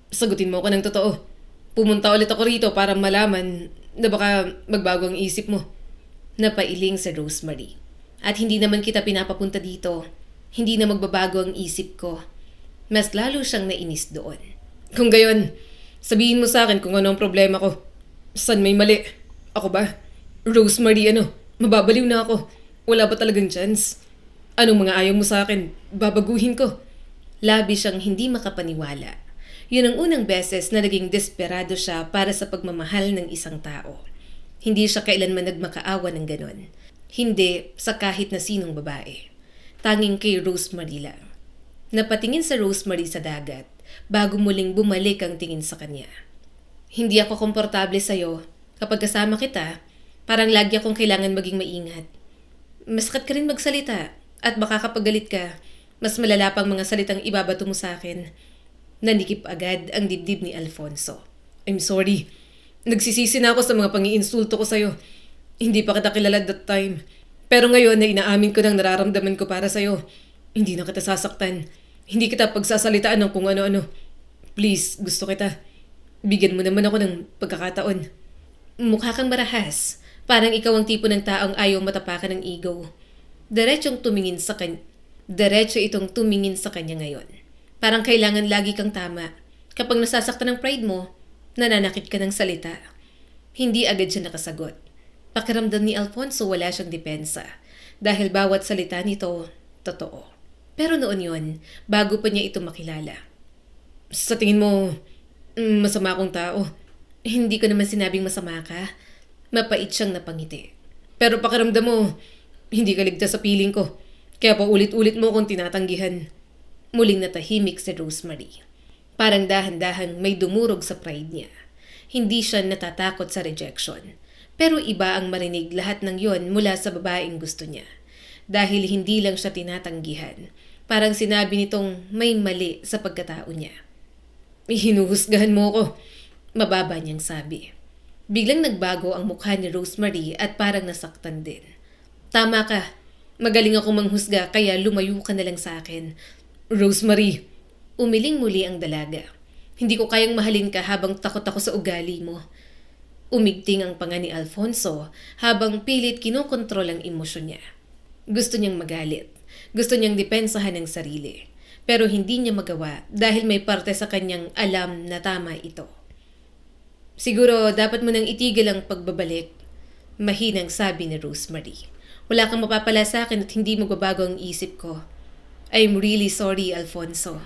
Sagutin mo ako ng totoo. Pumunta ulit ako rito para malaman na baka magbago ang isip mo. Napailing sa Rosemary. At hindi naman kita pinapapunta dito. Hindi na magbabago ang isip ko. Mas lalo siyang nainis doon. Kung gayon, sabihin mo sa akin kung ano ang problema ko. Saan may mali? Ako ba? Rosemary, mababaliw na ako. Wala ba talagang chance? Anong mga ayaw mo sa akin? Babaguhin ko. Labi siyang hindi makapaniwala. Yun ang unang beses na naging desperado siya para sa pagmamahal ng isang tao. Hindi siya kailanman nagmakaawa ng ganon. Hindi sa kahit na sinong babae. Tanging kay Rosemary lang. Napatingin sa Rosemary sa dagat bago muling bumalik ang tingin sa kanya. "Hindi ako komportable sa'yo. Kapag kasama kita, parang lagi akong kailangan maging maingat. Maskat ka rin magsalita at baka kapag galit ka, mas malala pang mga salitang ibabato mo sa akin." Nanikip agad ang dibdib ni Alfonso. I'm sorry. Nagsisisi na ako sa mga pang-iinsulto ko sa'yo. Hindi pa kita kilala that time. Pero ngayon na inaamin ko ng nararamdaman ko para sa'yo, hindi na kita sasaktan. Hindi kita pagsasalitaan ng kung ano-ano. Please, gusto kita. Bigyan mo naman ako ng pagkakataon. Mukha kang marahas. Parang ikaw ang tipo ng taong ayaw matapakan ng ego. Diretso itong tumingin sa kanya ngayon. Parang kailangan lagi kang tama. Kapag nasasaktan ng pride mo, nananakit ka ng salita. Hindi agad siya nakasagot. Pakiramdam ni Alfonso wala siyang depensa. Dahil bawat salita nito, totoo. Pero noon yon, bago pa niya ito makilala. Sa tingin mo, masama akong tao. Hindi ko naman sinabing masama ka. Mapait siyang napangiti. Pero pakiramdam mo, hindi ka ligtas sa piling ko. Kaya pa ulit-ulit mo akong tinatanggihan. Muling natahimik si Rosemary. Parang dahan-dahang may dumurog sa pride niya. Hindi siya natatakot sa rejection. Pero iba ang marinig lahat ng yon mula sa babaeng gusto niya. Dahil hindi lang siya tinatanggihan. Parang sinabi nitong may mali sa pagkatao niya. Hinuhusgahan mo ko. Mababa niyang sabi. Biglang nagbago ang mukha ni Rosemary at parang nasaktan din. "Tama ka. Magaling ako manghusga kaya lumayo ka na lang sa akin." "Rosemary." Umiling muli ang dalaga. "Hindi ko kayang mahalin ka habang takot ako sa ugali mo." Umigting ang panga ni Alfonso habang pilit kinokontrol ang emosyon niya. Gusto niyang magalit. Gusto niyang depensahan ang sarili. Pero hindi niya magawa dahil may parte sa kanyang alam na tama ito. "Siguro dapat mo nang itigil ang pagbabalik," mahinang sabi ni Rosemary. "Wala kang mapapala sa akin at hindi magbabago ang isip ko." "I'm really sorry, Alfonso."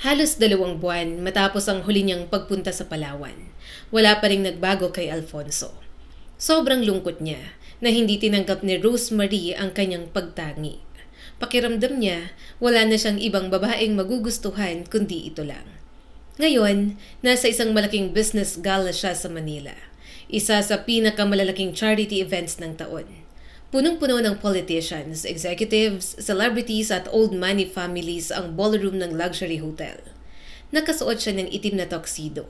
Halos 2 buwan matapos ang huli niyang pagpunta sa Palawan. Wala pa ring nagbago kay Alfonso. Sobrang lungkot niya na hindi tinanggap ni Rosemary ang kanyang pagtangi. Pakiramdam niya, wala na siyang ibang babaeng magugustuhan kundi ito lang. Ngayon, nasa isang malaking business gala siya sa Manila. Isa sa pinakamalalaking charity events ng taon. Punong-puno ng politicians, executives, celebrities at old money families ang ballroom ng luxury hotel. Nakasuot siya ng itim na tuxedo,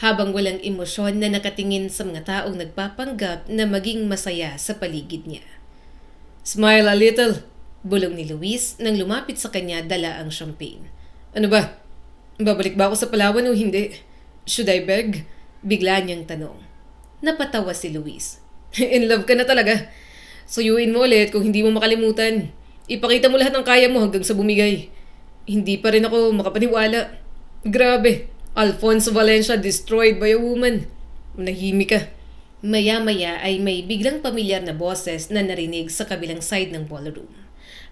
habang walang emosyon na nakatingin sa mga taong nagpapanggap na maging masaya sa paligid niya. "Smile a little," bulong ni Luis nang lumapit sa kanya dala ang champagne. "Ano ba? Babalik ba ako sa Palawan o hindi? Should I beg?" Bigla niyang tanong. Napatawa si Luis. "In love ka na talaga. Suyuin mo ulit kung hindi mo makalimutan. Ipakita mo lahat ng kaya mo hanggang sa bumigay." Hindi pa rin ako makapaniwala. Grabe, Alfonso Valencia destroyed by a woman. Manahimik ka. Maya-maya ay may biglang pamilyar na boses na narinig sa kabilang side ng ballroom.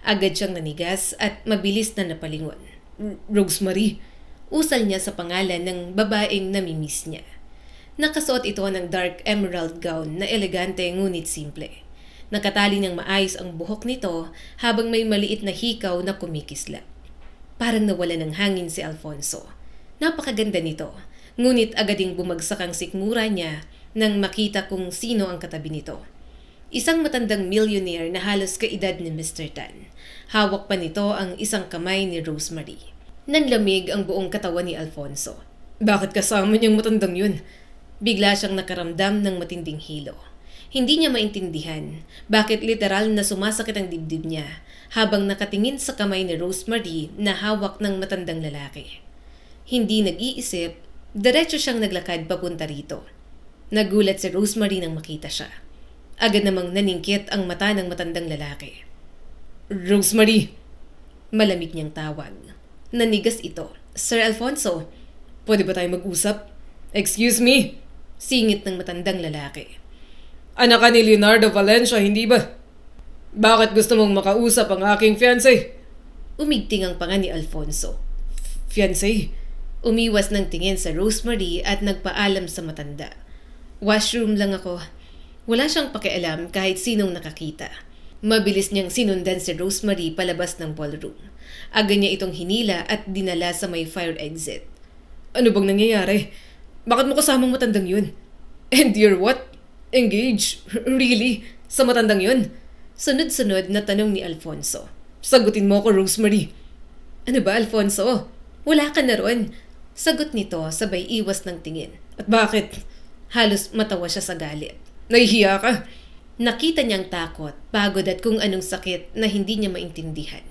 Agad siyang nanigas at mabilis na napalingon. "Rosemary?" Usal niya sa pangalan ng babaeng namimiss niya. Nakasuot ito ng dark emerald gown na elegante ngunit simple. Nakatali ng maayos ang buhok nito habang may maliit na hikaw na kumikislap. Parang nawala ng hangin si Alfonso. Napakaganda nito. Ngunit agading bumagsak ang sikmura niya nang makita kung sino ang katabi nito. Isang matandang millionaire na halos kaedad ni Mr. Tan. Hawak pa nito ang isang kamay ni Rosemary. Nanlamig ang buong katawan ni Alfonso. Bakit kasama niyang matandang yun? Bigla siyang nakaramdam ng matinding hilo. Hindi niya maintindihan bakit literal na sumasakit ang dibdib niya habang nakatingin sa kamay ni Rosemary na hawak ng matandang lalaki. Hindi nag-iisip, diretso siyang naglakad papunta rito. Nagulat si Rosemary nang makita siya. Agad namang naningkit ang mata ng matandang lalaki. Rosemary! Malamig niyang tawag. Nanigas ito. Sir Alfonso, Pwede ba tayo mag-usap? Excuse me? singit ng matandang lalaki. Anak ka ni Leonardo Valencia, hindi ba? Bakit gusto mong makausap ang aking fiancé? Umigting ang panga ni Alfonso. Fiancé? Umiwas ng tingin sa Rosemary at nagpaalam sa matanda. Washroom lang ako. Wala siyang pakialam kahit sinong nakakita. Mabilis niyang sinundan si Rosemary palabas ng ballroom. Agad niya itong hinila at dinala sa may fire exit. Ano bang nangyayari? Bakit mo kasamang matandang yun? And you're what? Engaged? Really? Sa matandang yun? Sunod-sunod na tanong ni Alfonso. Sagutin mo ako, Rosemary. Ano ba, Alfonso? Wala ka na ron. Sagot nito sabay iwas ng tingin. At bakit? Halos matawa siya sa galit. Nahihiya ka? Nakita niyang takot, pagod at kung anong sakit na hindi niya maintindihan.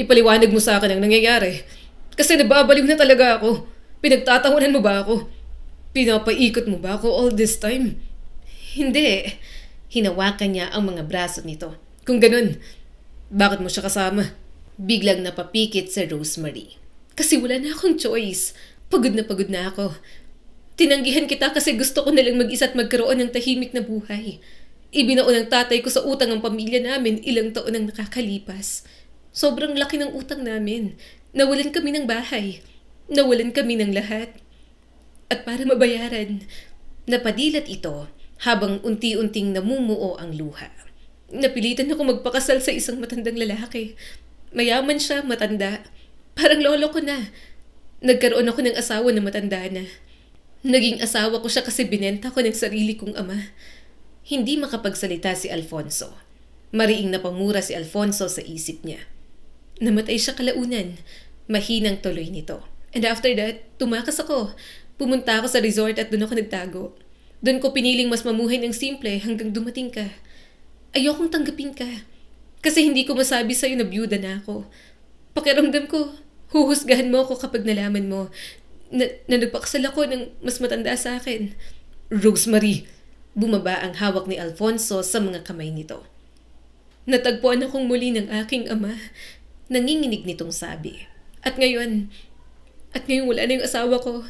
Ipaliwanag mo sa akin ang nangyayari. Kasi nababaliw na talaga ako. Pinagtatawanan mo ba ako? Pinapaikot mo ba ako all this time? Hindi. Hinawakan niya ang mga braso nito. Kung ganun, bakit mo siya kasama? Biglang napapikit sa Rosemary. Kasi wala na akong choice. Pagod na ako. Tinanggihan kita kasi gusto ko nalang mag-isa at magkaroon ng tahimik na buhay. Ibinaon ng tatay ko sa utang ang pamilya namin ilang taon ang nakakalipas. Sobrang laki ng utang namin. Nawalan kami ng bahay. Nawalan kami ng lahat. At para mabayaran, napadilat ito habang unti-unting namumuo ang luha. Napilitan ako magpakasal sa isang matandang lalaki. Mayaman siya, matanda. Parang lolo ko na. Nagkaroon ako ng asawa na matanda na. Naging asawa ko siya kasi binenta ko ng sarili kong ama. Hindi makapagsalita si Alfonso. Mariing napamura si Alfonso sa isip niya. Namatay siya kalaunan. Mahinang tuloy nito. And after that, tumakas ako. Pumunta ako sa resort at doon ako nagtago. Doon ko piniling mas mamuhay ng simple hanggang dumating ka. Ayokong tanggapin ka. Kasi hindi ko masabi sa'yo na byuda na ako. Pakiramdam ko, huhusgahan mo ako kapag nalaman mo na nagpakasal ako ng mas matanda sa akin. Rosemary! Bumaba ang hawak ni Alfonso sa mga kamay nito. Natagpuan akong muli ng aking ama. Nanginginig nitong sabi. At ngayon wala na yung asawa ko.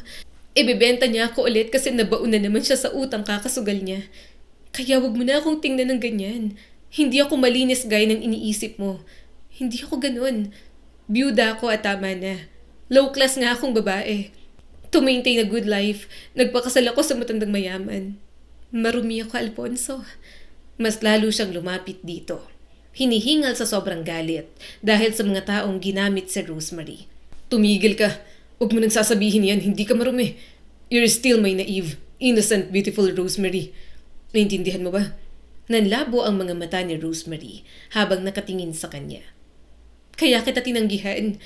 Ibebenta niya ako ulit kasi nabaon na naman siya sa utang kakasugal niya. Kaya wag mo na akong tingnan ng ganyan. Hindi ako malinis gaya ng iniisip mo. Hindi ako ganun. Byuda ako at tama na. Low class nga akong babae. To maintain a good life, nagpakasal ako sa matandang mayaman. Marumi ako, Alfonso. Mas lalo siyang lumapit dito. Hinihingal sa sobrang galit dahil sa mga taong ginamit si Rosemary. Tumigil ka. Huwag mo nang sasabihin yan, hindi ka marumi. You're still my naive, innocent, beautiful Rosemary. Naintindihan mo ba? Nanlabo ang mga mata ni Rosemary habang nakatingin sa kanya. Kaya kita tinanggihan.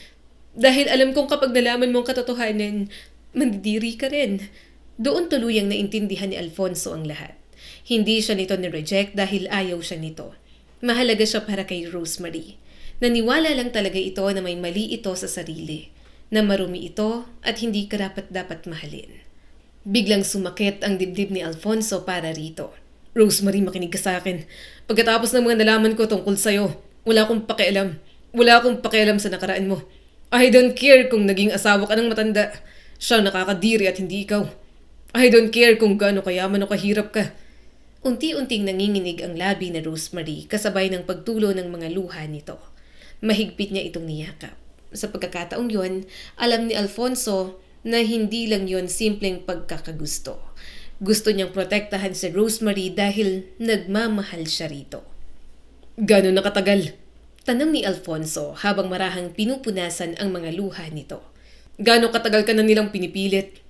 Dahil alam kong kapag nalaman mo ang katotohanan, mandidiri ka rin. Doon tuluyang naintindihan ni Alfonso ang lahat. Hindi siya nito ni-reject dahil ayaw siya nito. Mahalaga siya para kay Rosemary. Naniwala lang talaga ito na may mali ito sa sarili. Na marumi ito at hindi karapat-dapat mahalin. Biglang sumakit ang dibdib ni Alfonso para rito. Rosemary, makinig ka sa akin. Pagkatapos ng mga nalaman ko tungkol sa'yo, wala akong pakialam. Wala akong pakialam sa nakaraan mo. I don't care kung naging asawa ka ng matanda. Siya nakakadiri at hindi ikaw. I don't care kung gaano kayaman o kahirap ka. Unti-unting nanginginig ang labi na Rosemary kasabay ng pagtulo ng mga luha nito. Mahigpit niya itong niyakap. Sa pagkakataong yon, alam ni Alfonso na hindi lang yon simpleng pagkakagusto. Gusto niyang protektahan si Rosemary dahil nagmamahal siya rito. Gano'n nakatagal? Tanong ni Alfonso habang marahang pinupunasan ang mga luha nito. Gano'ng katagal ka na nilang pinipilit?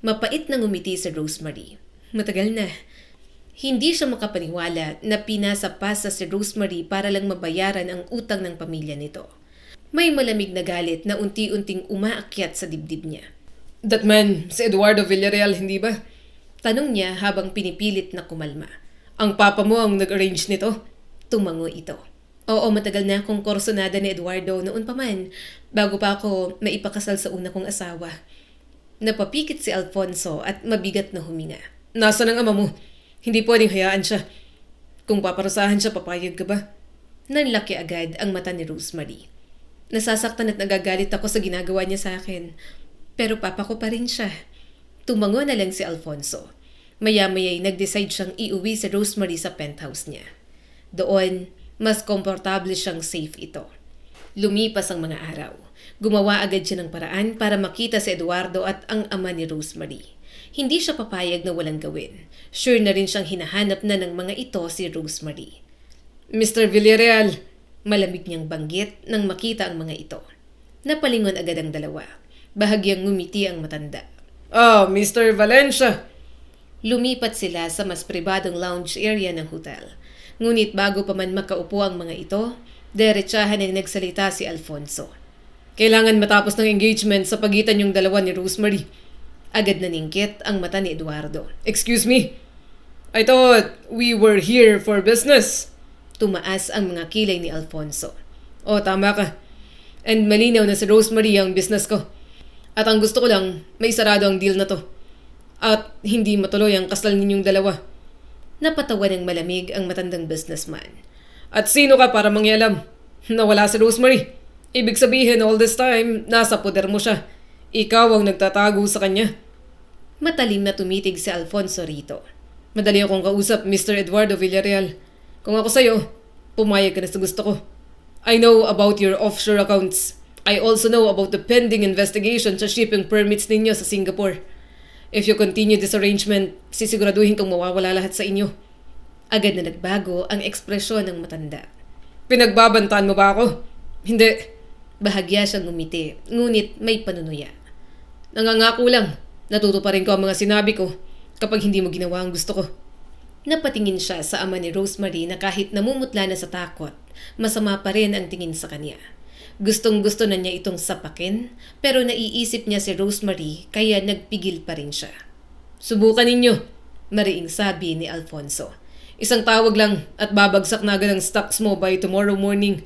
Mapait na ngumiti si Rosemary. Matagal na. Hindi siya makapaniwala na pinasa pa sa si Rosemary para lang mabayaran ang utang ng pamilya nito. May malamig na galit na unti-unting umaakyat sa dibdib niya. That man, si Eduardo Villarreal, hindi ba? Tanong niya habang pinipilit na kumalma. Ang papa mo ang nag-arrange nito? Tumango ito. Oo, matagal na akong korsonada ni Eduardo noon pa man, bago pa ako maipakasal sa una kong asawa. Napapikit si Alfonso at mabigat na huminga. Nasaan ang ama mo? Hindi pwedeng hayaan siya. Kung paparusahan siya, papayag ka ba? Nanlaki agad ang mata ni Rosemary. Nasasaktan at nagagalit ako sa ginagawa niya sa akin. Pero papa ko pa rin siya. Tumango na lang si Alfonso. Maya-maya'y nag-decide siyang iuwi si Rosemary sa penthouse niya. Doon, mas komportable siyang safe ito. Lumipas ang mga araw. Gumawa agad siya ng paraan para makita si Eduardo at ang ama ni Rosemary. Hindi siya papayag na walang gawin. Sure na rin siyang hinahanap na ng mga ito si Rosemary. Mr. Villarreal, malamig niyang banggit nang makita ang mga ito. Napalingon agad ang dalawa. Bahagyang ngumiti ang matanda. Mr. Valencia. Lumipat sila sa mas pribadong lounge area ng hotel. Ngunit bago pa man makaupo ang mga ito, diretsahan ang nagsalita si Alfonso. Kailangan matapos ng engagement sa pagitan yung dalawa ni Rosemary. Agad na ningkit ang mata ni Eduardo. Excuse me? I thought we were here for business. Tumaas ang mga kilay ni Alfonso. Tama ka. And malinaw na si Rosemary ang business ko. At ang gusto ko lang, may sarado ang deal na to. At hindi matuloy ang kasal ninyong dalawa. Napatawa ng malamig ang matandang businessman. At sino ka para mangyalam? Nawala si Rosemary. Ibig sabihin all this time, nasa poder mo siya. Ikaw ang nagtatago sa kanya. Matalim na tumitig si Alfonso rito. Madali akong kausap, Mr. Eduardo Villarreal. Kung ako sa'yo, pumayag ka na sa gusto ko. I know about your offshore accounts. I also know about the pending investigation sa shipping permits ninyo sa Singapore. If you continue this arrangement, sisiguraduhin kong mawawala lahat sa inyo. Agad na nagbago ang ekspresyon ng matanda. Pinagbabantaan mo ba ako? Hindi. Bahagya siyang ngumiti, ngunit may panunuya. Nangangako lang. Natutuparin ko ang mga sinabi ko kapag hindi mo ginawa ang gusto ko. Napatingin siya sa ama ni Rosemary na kahit namumutla na sa takot, masama pa rin ang tingin sa kanya. Gustong-gusto na niya itong sapakin, pero naiisip niya si Rosemary kaya nagpigil pa rin siya. Subukan ninyo, mariing sabi ni Alfonso. Isang tawag lang at babagsak na agad ang stocks mo by tomorrow morning.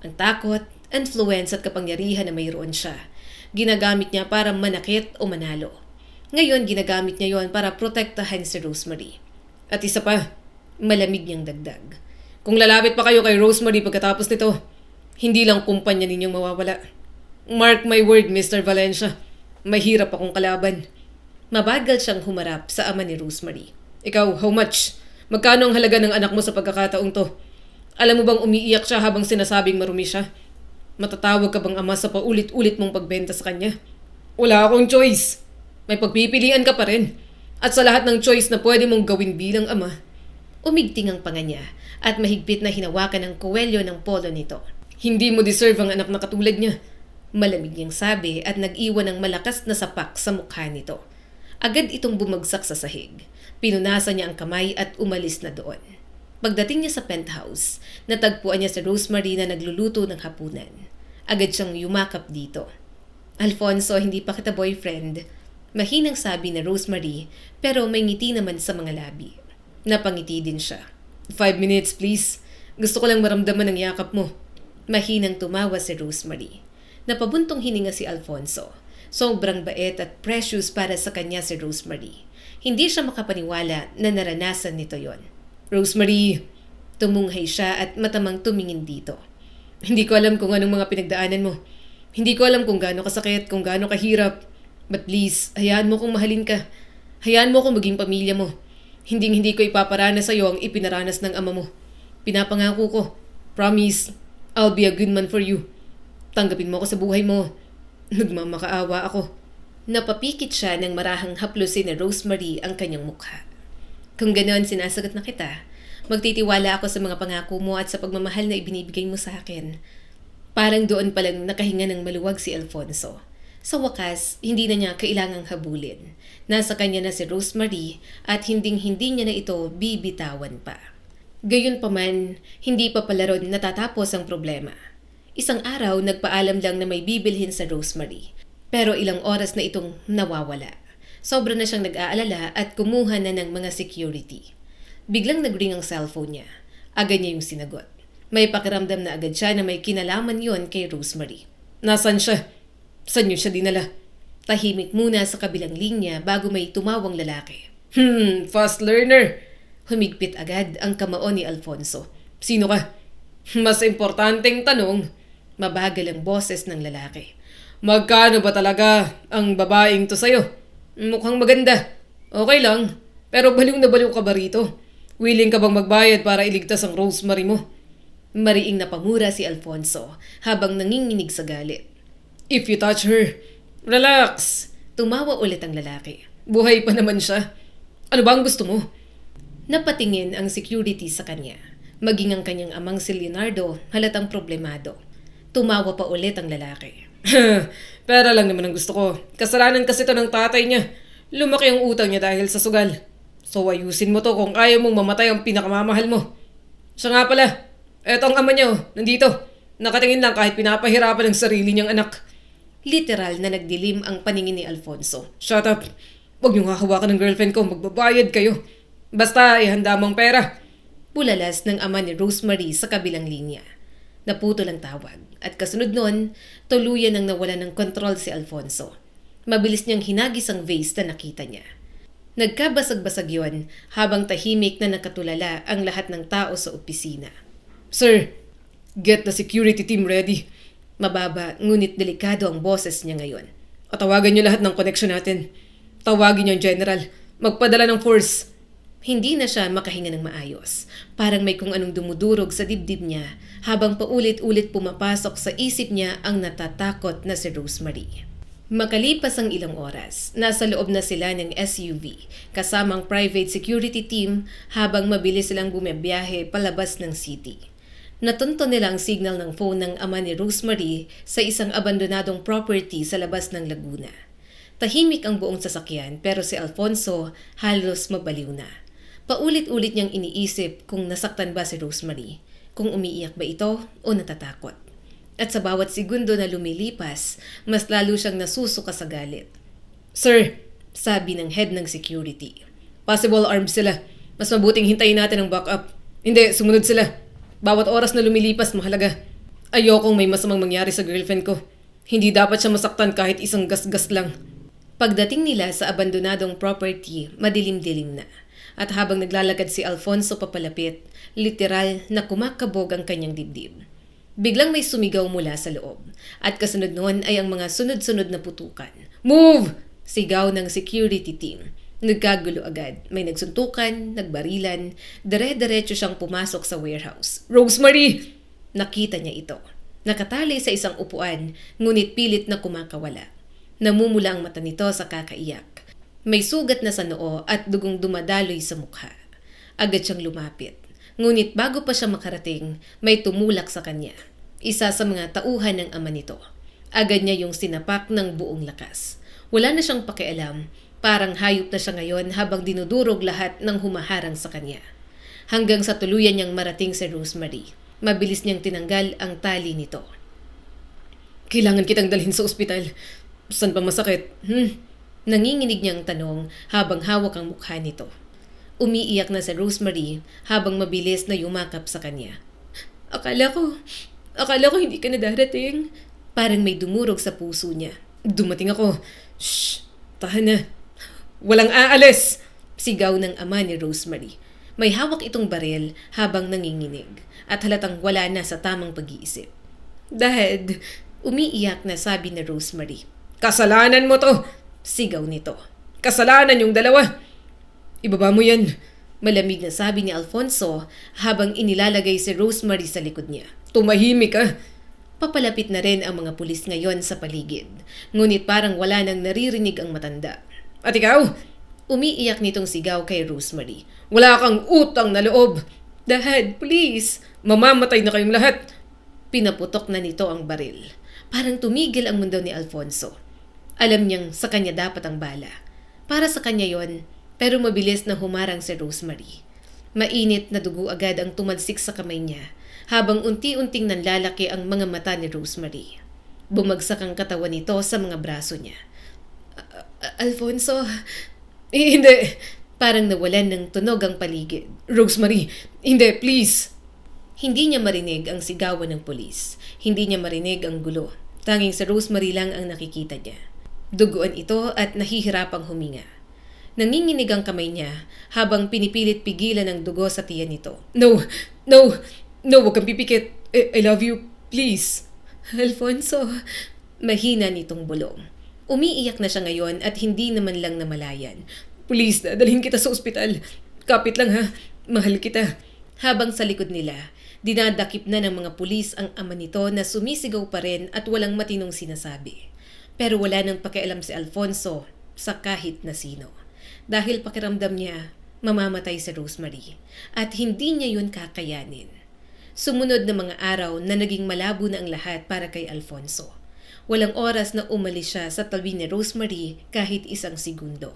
Ang takot, influence at kapangyarihan na mayroon siya. Ginagamit niya para manakit o manalo. Ngayon, ginagamit niya yon para protektahan si Rosemary. At isa pa, malamig niyang dagdag. Kung lalapit pa kayo kay Rosemary pagkatapos nito, hindi lang kumpanya ninyong mawawala. Mark my word, Mr. Valencia. Mahirap akong kalaban. Mabagal siyang humarap sa ama ni Rosemary. Ikaw, how much? Magkano ang halaga ng anak mo sa pagkakataong to? Alam mo bang umiiyak siya habang sinasabing marumi siya? Matatawag ka bang ama sa paulit-ulit mong pagbenta sa kanya? Wala akong choice. May pagpipilian ka pa rin. At sa lahat ng choice na pwede mong gawin bilang ama. Umigting ang panga niya at mahigpit na hinawakan ng kuwelyo ng polo nito. Hindi mo deserve ang anak na katulad niya. Malamig niyang sabi at nag-iwan ng malakas na sapak sa mukha nito. Agad itong bumagsak sa sahig. Pinunasan niya ang kamay at umalis na doon. Pagdating niya sa penthouse, natagpuan niya si Rosemary na nagluluto ng hapunan. Agad siyang yumakap dito. Alfonso, hindi pa kita boyfriend. Mahinang sabi ni Rosemary, pero may ngiti naman sa mga labi. Napangiti din siya. 5 minutes, please. Gusto ko lang maramdaman ang yakap mo. Mahinang tumawa si Rosemary. Napabuntong hininga si Alfonso. Sobrang bait at precious para sa kanya si Rosemary. Hindi siya makapaniwala na naranasan nito yon. Rosemary, tumunghay siya at matamang tumingin dito. Hindi ko alam kung anong mga pinagdaanan mo. Hindi ko alam kung gaano kasakit, kung gaano kahirap. But please, hayaan mo kong mahalin ka. Hayaan mo kong maging pamilya mo. Hindi ko ipaparanas sa iyo ang ipinaranas ng ama mo. Pinapangako ko. Promise, I'll be a good man for you. Tanggapin mo ako sa buhay mo. Nagmamakaawa ako. Napapikit siya nang marahang haplusin ni Rosemary ang kanyang mukha. Kung ganoon, sinasagot na kita. Magtitiwala ako sa mga pangako mo at sa pagmamahal na ibinibigay mo sa akin. Parang doon palang nakahinga ng maluwag si Alfonso. Sa wakas, hindi na niya kailangang habulin. Nasa kanya na si Rosemary at hinding-hindi niya na ito bibitawan pa. Gayunpaman, hindi pa pala ron natatapos ang problema. Isang araw, nagpaalam lang na may bibilhin sa Rosemary. Pero ilang oras na itong nawawala. Sobra na siyang nag-aalala at kumuha na ng mga security. Biglang nag-ring ang cellphone niya. Agad niya yung sinagot. May pakiramdam na agad siya na may kinalaman yon kay Rosemary. Nasaan siya? Saan niyo siya dinala? Tahimik muna sa kabilang linya bago may tumawang lalaki. Fast learner. Humigpit agad ang kamao ni Alfonso. Sino ka? Mas importanteng tanong. Mabagal ang boses ng lalaki. Magkano ba talaga ang babaeng to sa'yo? Mukhang maganda. Okay lang. Pero baliw na baliw ka ba rito? Willing ka bang magbayad para iligtas ang Rosemary mo? Mariing napamura si Alfonso habang nanginginig sa galit. If you touch her, relax. Tumawa ulit ang lalaki. Buhay pa naman siya. Ano ba ang gusto mo? Napatingin ang security sa kanya. Maging ang kanyang amang si Leonardo halatang problemado. Tumawa pa ulit ang lalaki. Pera lang naman ang gusto ko. Kasalanan kasi to ng tatay niya. Lumaki ang utang niya dahil sa sugal. So ayusin mo to kung ayaw mong mamatay ang pinakamamahal mo. Siya nga pala. Eto ang ama niya, nandito. Nakatingin lang kahit pinapahirapan ang sarili niyang anak. Literal na nagdilim ang paningin ni Alfonso. Shut up. Huwag niyong hahawakan ng girlfriend ko. Magbabayad kayo. Basta ihanda mong pera. Bulalas ng ama ni Rosemary sa kabilang linya. Naputol ang tawag at kasunod nun, tuluyan ang nawala ng kontrol si Alfonso. Mabilis niyang hinagis ang vase na nakita niya. Nagkabasag-basag yon habang tahimik na nakatulala ang lahat ng tao sa opisina. Sir, get the security team ready. Mababa ngunit delikado ang boses niya ngayon. At tawagan niyo lahat ng connection natin. Tawagin niyo ang general. Magpadala ng force. Hindi na siya makahinga ng maayos. Parang may kung anong dumudurog sa dibdib niya habang paulit-ulit pumapasok sa isip niya ang natatakot na si Rosemary. Makalipas ang ilang oras, nasa loob na sila ng SUV kasamang private security team habang mabilis silang bumibiyahe palabas ng city. Natunto nila ang signal ng phone ng ama ni Rosemary sa isang abandonadong property sa labas ng Laguna. Tahimik ang buong sasakyan pero si Alfonso halos mabaliw na. Paulit-ulit niyang iniisip kung nasaktan ba si Rosemary, kung umiiyak ba ito o natatakot. At sa bawat segundo na lumilipas, mas lalo siyang nasusuka sa galit. Sir, sabi ng head ng security. Possible armed sila. Mas mabuting hintayin natin ang backup. Hindi, sumunod sila. Bawat oras na lumilipas, mahalaga. Ayokong may masamang mangyari sa girlfriend ko. Hindi dapat siya masaktan kahit isang gasgas lang. Pagdating nila sa abandonadong property, madilim-dilim na. At habang naglalakad si Alfonso papalapit, literal na kumakabog ang kanyang dibdib. Biglang may sumigaw mula sa loob. At kasunod noon ay ang mga sunod-sunod na putukan. Move! Sigaw ng security team. Nagkagulo agad. May nagsuntukan, nagbarilan, dire-diretso siyang pumasok sa warehouse. Rosemary! Nakita niya ito. Nakatali sa isang upuan, ngunit pilit na kumakawala. Namumula ang mata nito sa kakaiyak. May sugat na sa noo at dugong dumadaloy sa mukha. Agad siyang lumapit. Ngunit bago pa siya makarating, may tumulak sa kanya. Isa sa mga tauhan ng ama nito. Agad niya yung sinapak ng buong lakas. Wala na siyang pakialam. Parang hayop na siya ngayon habang dinudurog lahat ng humaharang sa kanya. Hanggang sa tuluyan niyang marating si Rosemary. Mabilis niyang tinanggal ang tali nito. Kailangan kitang dalhin sa ospital. Saan pa masakit? Nanginginig niyang tanong habang hawak ang mukha nito. Umiiyak na si Rosemary habang mabilis na yumakap sa kanya. Akala ko hindi ka na darating. Parang may dumurog sa puso niya. Dumating ako. Shh! Tahan na. Walang aalis! Sigaw ng ama ni Rosemary. May hawak itong baril habang nanginginig at halatang wala na sa tamang pag-iisip. Dad, umiiyak na sabi ni Rosemary. Kasalanan mo to! Sigaw nito. Kasalanan yung dalawa! Ibaba mo yan. Malamig na sabi ni Alfonso habang inilalagay si Rosemary sa likod niya. Tumahimik ka. Papalapit na rin ang mga pulis ngayon sa paligid. Ngunit parang wala nang naririnig ang matanda. At ikaw? Umiiyak nitong sigaw kay Rosemary. Wala kang utang na loob. Dad, please. Mamamatay na kayong lahat. Pinaputok na nito ang baril. Parang tumigil ang mundo ni Alfonso. Alam niyang sa kanya dapat ang bala. Para sa kanya yon, pero mabilis na humarang si Rosemary. Mainit na dugo agad ang tumansik sa kamay niya habang unti-unting nanlalaki ang mga mata ni Rosemary. Bumagsak ang katawan nito sa mga braso niya. Alfonso, Hindi! parang nawalan ng tunog ang paligid. Rosemary, hindi, please! Hindi niya marinig ang sigawan ng pulis. Hindi niya marinig ang gulo. Tanging si Rosemary lang ang nakikita niya. Duguan ito at nahihirapang huminga. Nanginginig ang kamay niya habang pinipilit pigilan ang dugo sa tiyan nito. No! No! No, huwag kang pipikit. I love you. Please. Alfonso, mahina nitong bulong. Umiiyak na siya ngayon at hindi naman lang namalayan. Please, dadalhin kita sa ospital. Kapit lang ha. Mahal kita. Habang sa likod nila, dinadakip na ng mga pulis ang ama nito na sumisigaw pa rin at walang matinong sinasabi. Pero wala nang pakialam si Alfonso sa kahit na sino. Dahil pakiramdam niya, mamamatay si Rosemary at hindi niya yun kakayanin. Sumunod na mga araw na naging malabo na ang lahat para kay Alfonso. Walang oras na umalis siya sa tabi ni Rosemary kahit isang segundo.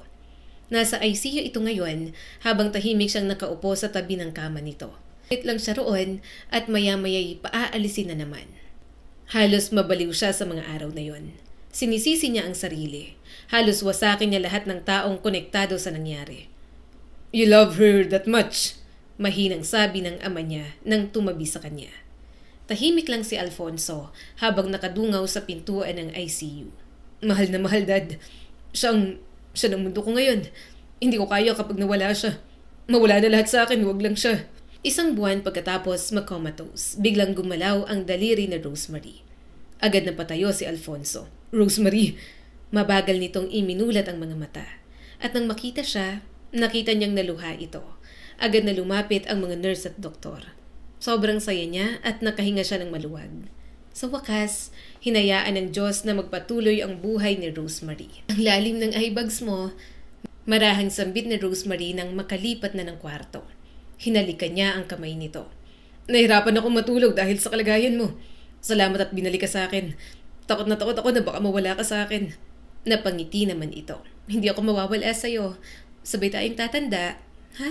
Nasa ICU ito ngayon habang tahimik siyang nakaupo sa tabi ng kama nito. Lit lang siya roon at maya-maya'y paaalisin na naman. Halos mabaliw siya sa mga araw na yon. Sinisisi niya ang sarili. Halos wasakin niya lahat ng taong konektado sa nangyari. You love her that much. Mahinang sabi ng ama niya nang tumabi sa kanya. Tahimik lang si Alfonso habang nakadungaw sa pintuan ng ICU. Mahal na mahal, Dad. Siya ng mundo ko ngayon. Hindi ko kaya kapag nawala siya. Mawala na lahat sa akin, wag lang siya. Isang buwan pagkatapos makomatose, biglang gumalaw ang daliri ni Rosemary. Agad na patayo si Alfonso. Rosemary, mabagal nitong iminulat ang mga mata. At nang makita siya, nakita niyang naluha ito. Agad na lumapit ang mga nurse at doktor. Sobrang saya niya at nakahinga siya ng maluwag. Sa wakas, hinayaan ng Diyos na magpatuloy ang buhay ni Rosemary. Ang lalim ng eyebags mo, marahang sambit ni Rosemary nang makalipat na ng kwarto. Hinalikan niya ang kamay nito. Nahirapan akong matulog dahil sa kalagayan mo. Salamat at binalik ka sa akin. Takot na baka mawala ka sa akin. Napangiti naman ito. Hindi ako mawawala sa'yo. Sabay tayong tatanda. Ha?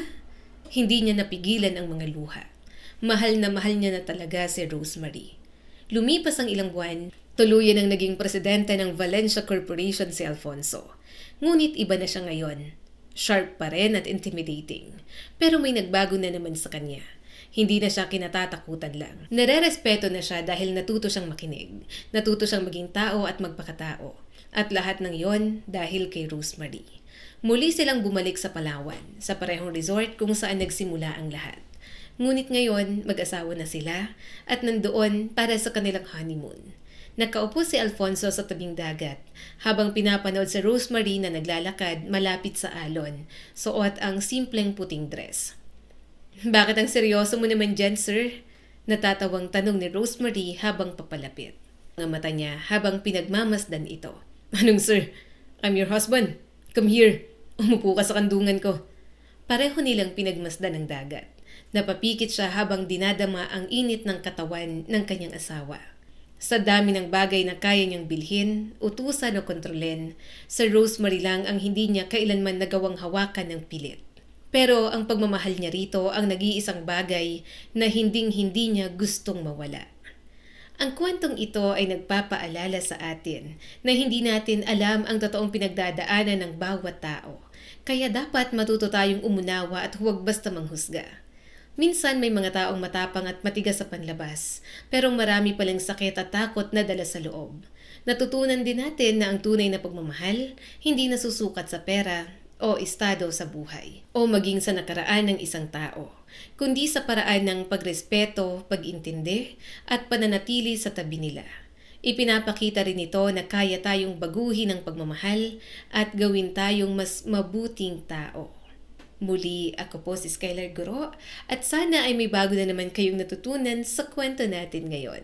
Hindi niya napigilan ang mga luha. Mahal na niya na talaga si Rosemary. Lumipas ang ilang buwan, tuluyan ang naging presidente ng Valencia Corporation si Alfonso. Ngunit iba na siya ngayon. Sharp pa rin at intimidating. Pero may nagbago na naman sa kanya. Hindi na siya kinatatakutan lang. Nare-respeto na siya dahil natuto siyang makinig. Natuto siyang maging tao at magpakatao. At lahat ng yon dahil kay Rosemary. Muli silang bumalik sa Palawan, sa parehong resort kung saan nagsimula ang lahat. Ngunit ngayon, mag-asawa na sila at nandoon para sa kanilang honeymoon. Nakaupo si Alfonso sa tabing dagat habang pinapanood si Rosemary na naglalakad malapit sa alon, suot ang simpleng puting dress. Bakit ang seryoso mo naman dyan, sir? Natatawang tanong ni Rosemary habang papalapit. Ang mata niya habang pinagmamasdan ito. Anong sir? I'm your husband. Come here. Umupo ka sa kandungan ko. Pareho nilang pinagmasdan ng dagat. Napapikit siya habang dinadama ang init ng katawan ng kanyang asawa. Sa dami ng bagay na kaya niyang bilhin, utusan o kontrolin, sa Rosemary lang ang hindi niya kailanman nagawang hawakan ng pilit. Pero ang pagmamahal niya rito ang nag-iisang bagay na hinding-hindi niya gustong mawala. Ang kwentong ito ay nagpapaalala sa atin na hindi natin alam ang totoong pinagdadaanan ng bawat tao. Kaya dapat matuto tayong umunawa at huwag basta manghusga. Minsan may mga taong matapang at matigas sa panlabas, pero marami palang sakit at takot na dala sa loob. Natutunan din natin na ang tunay na pagmamahal hindi nasusukat sa pera o estado sa buhay, o maging sa nakaraan ng isang tao, kundi sa paraan ng pagrespeto, pag-intindi, at pananatili sa tabi nila. Ipinapakita rin ito na kaya tayong baguhin ang pagmamahal at gawin tayong mas mabuting tao. Muli, ako po si Skylar Guro at sana ay may bago na naman kayong natutunan sa kwento natin ngayon.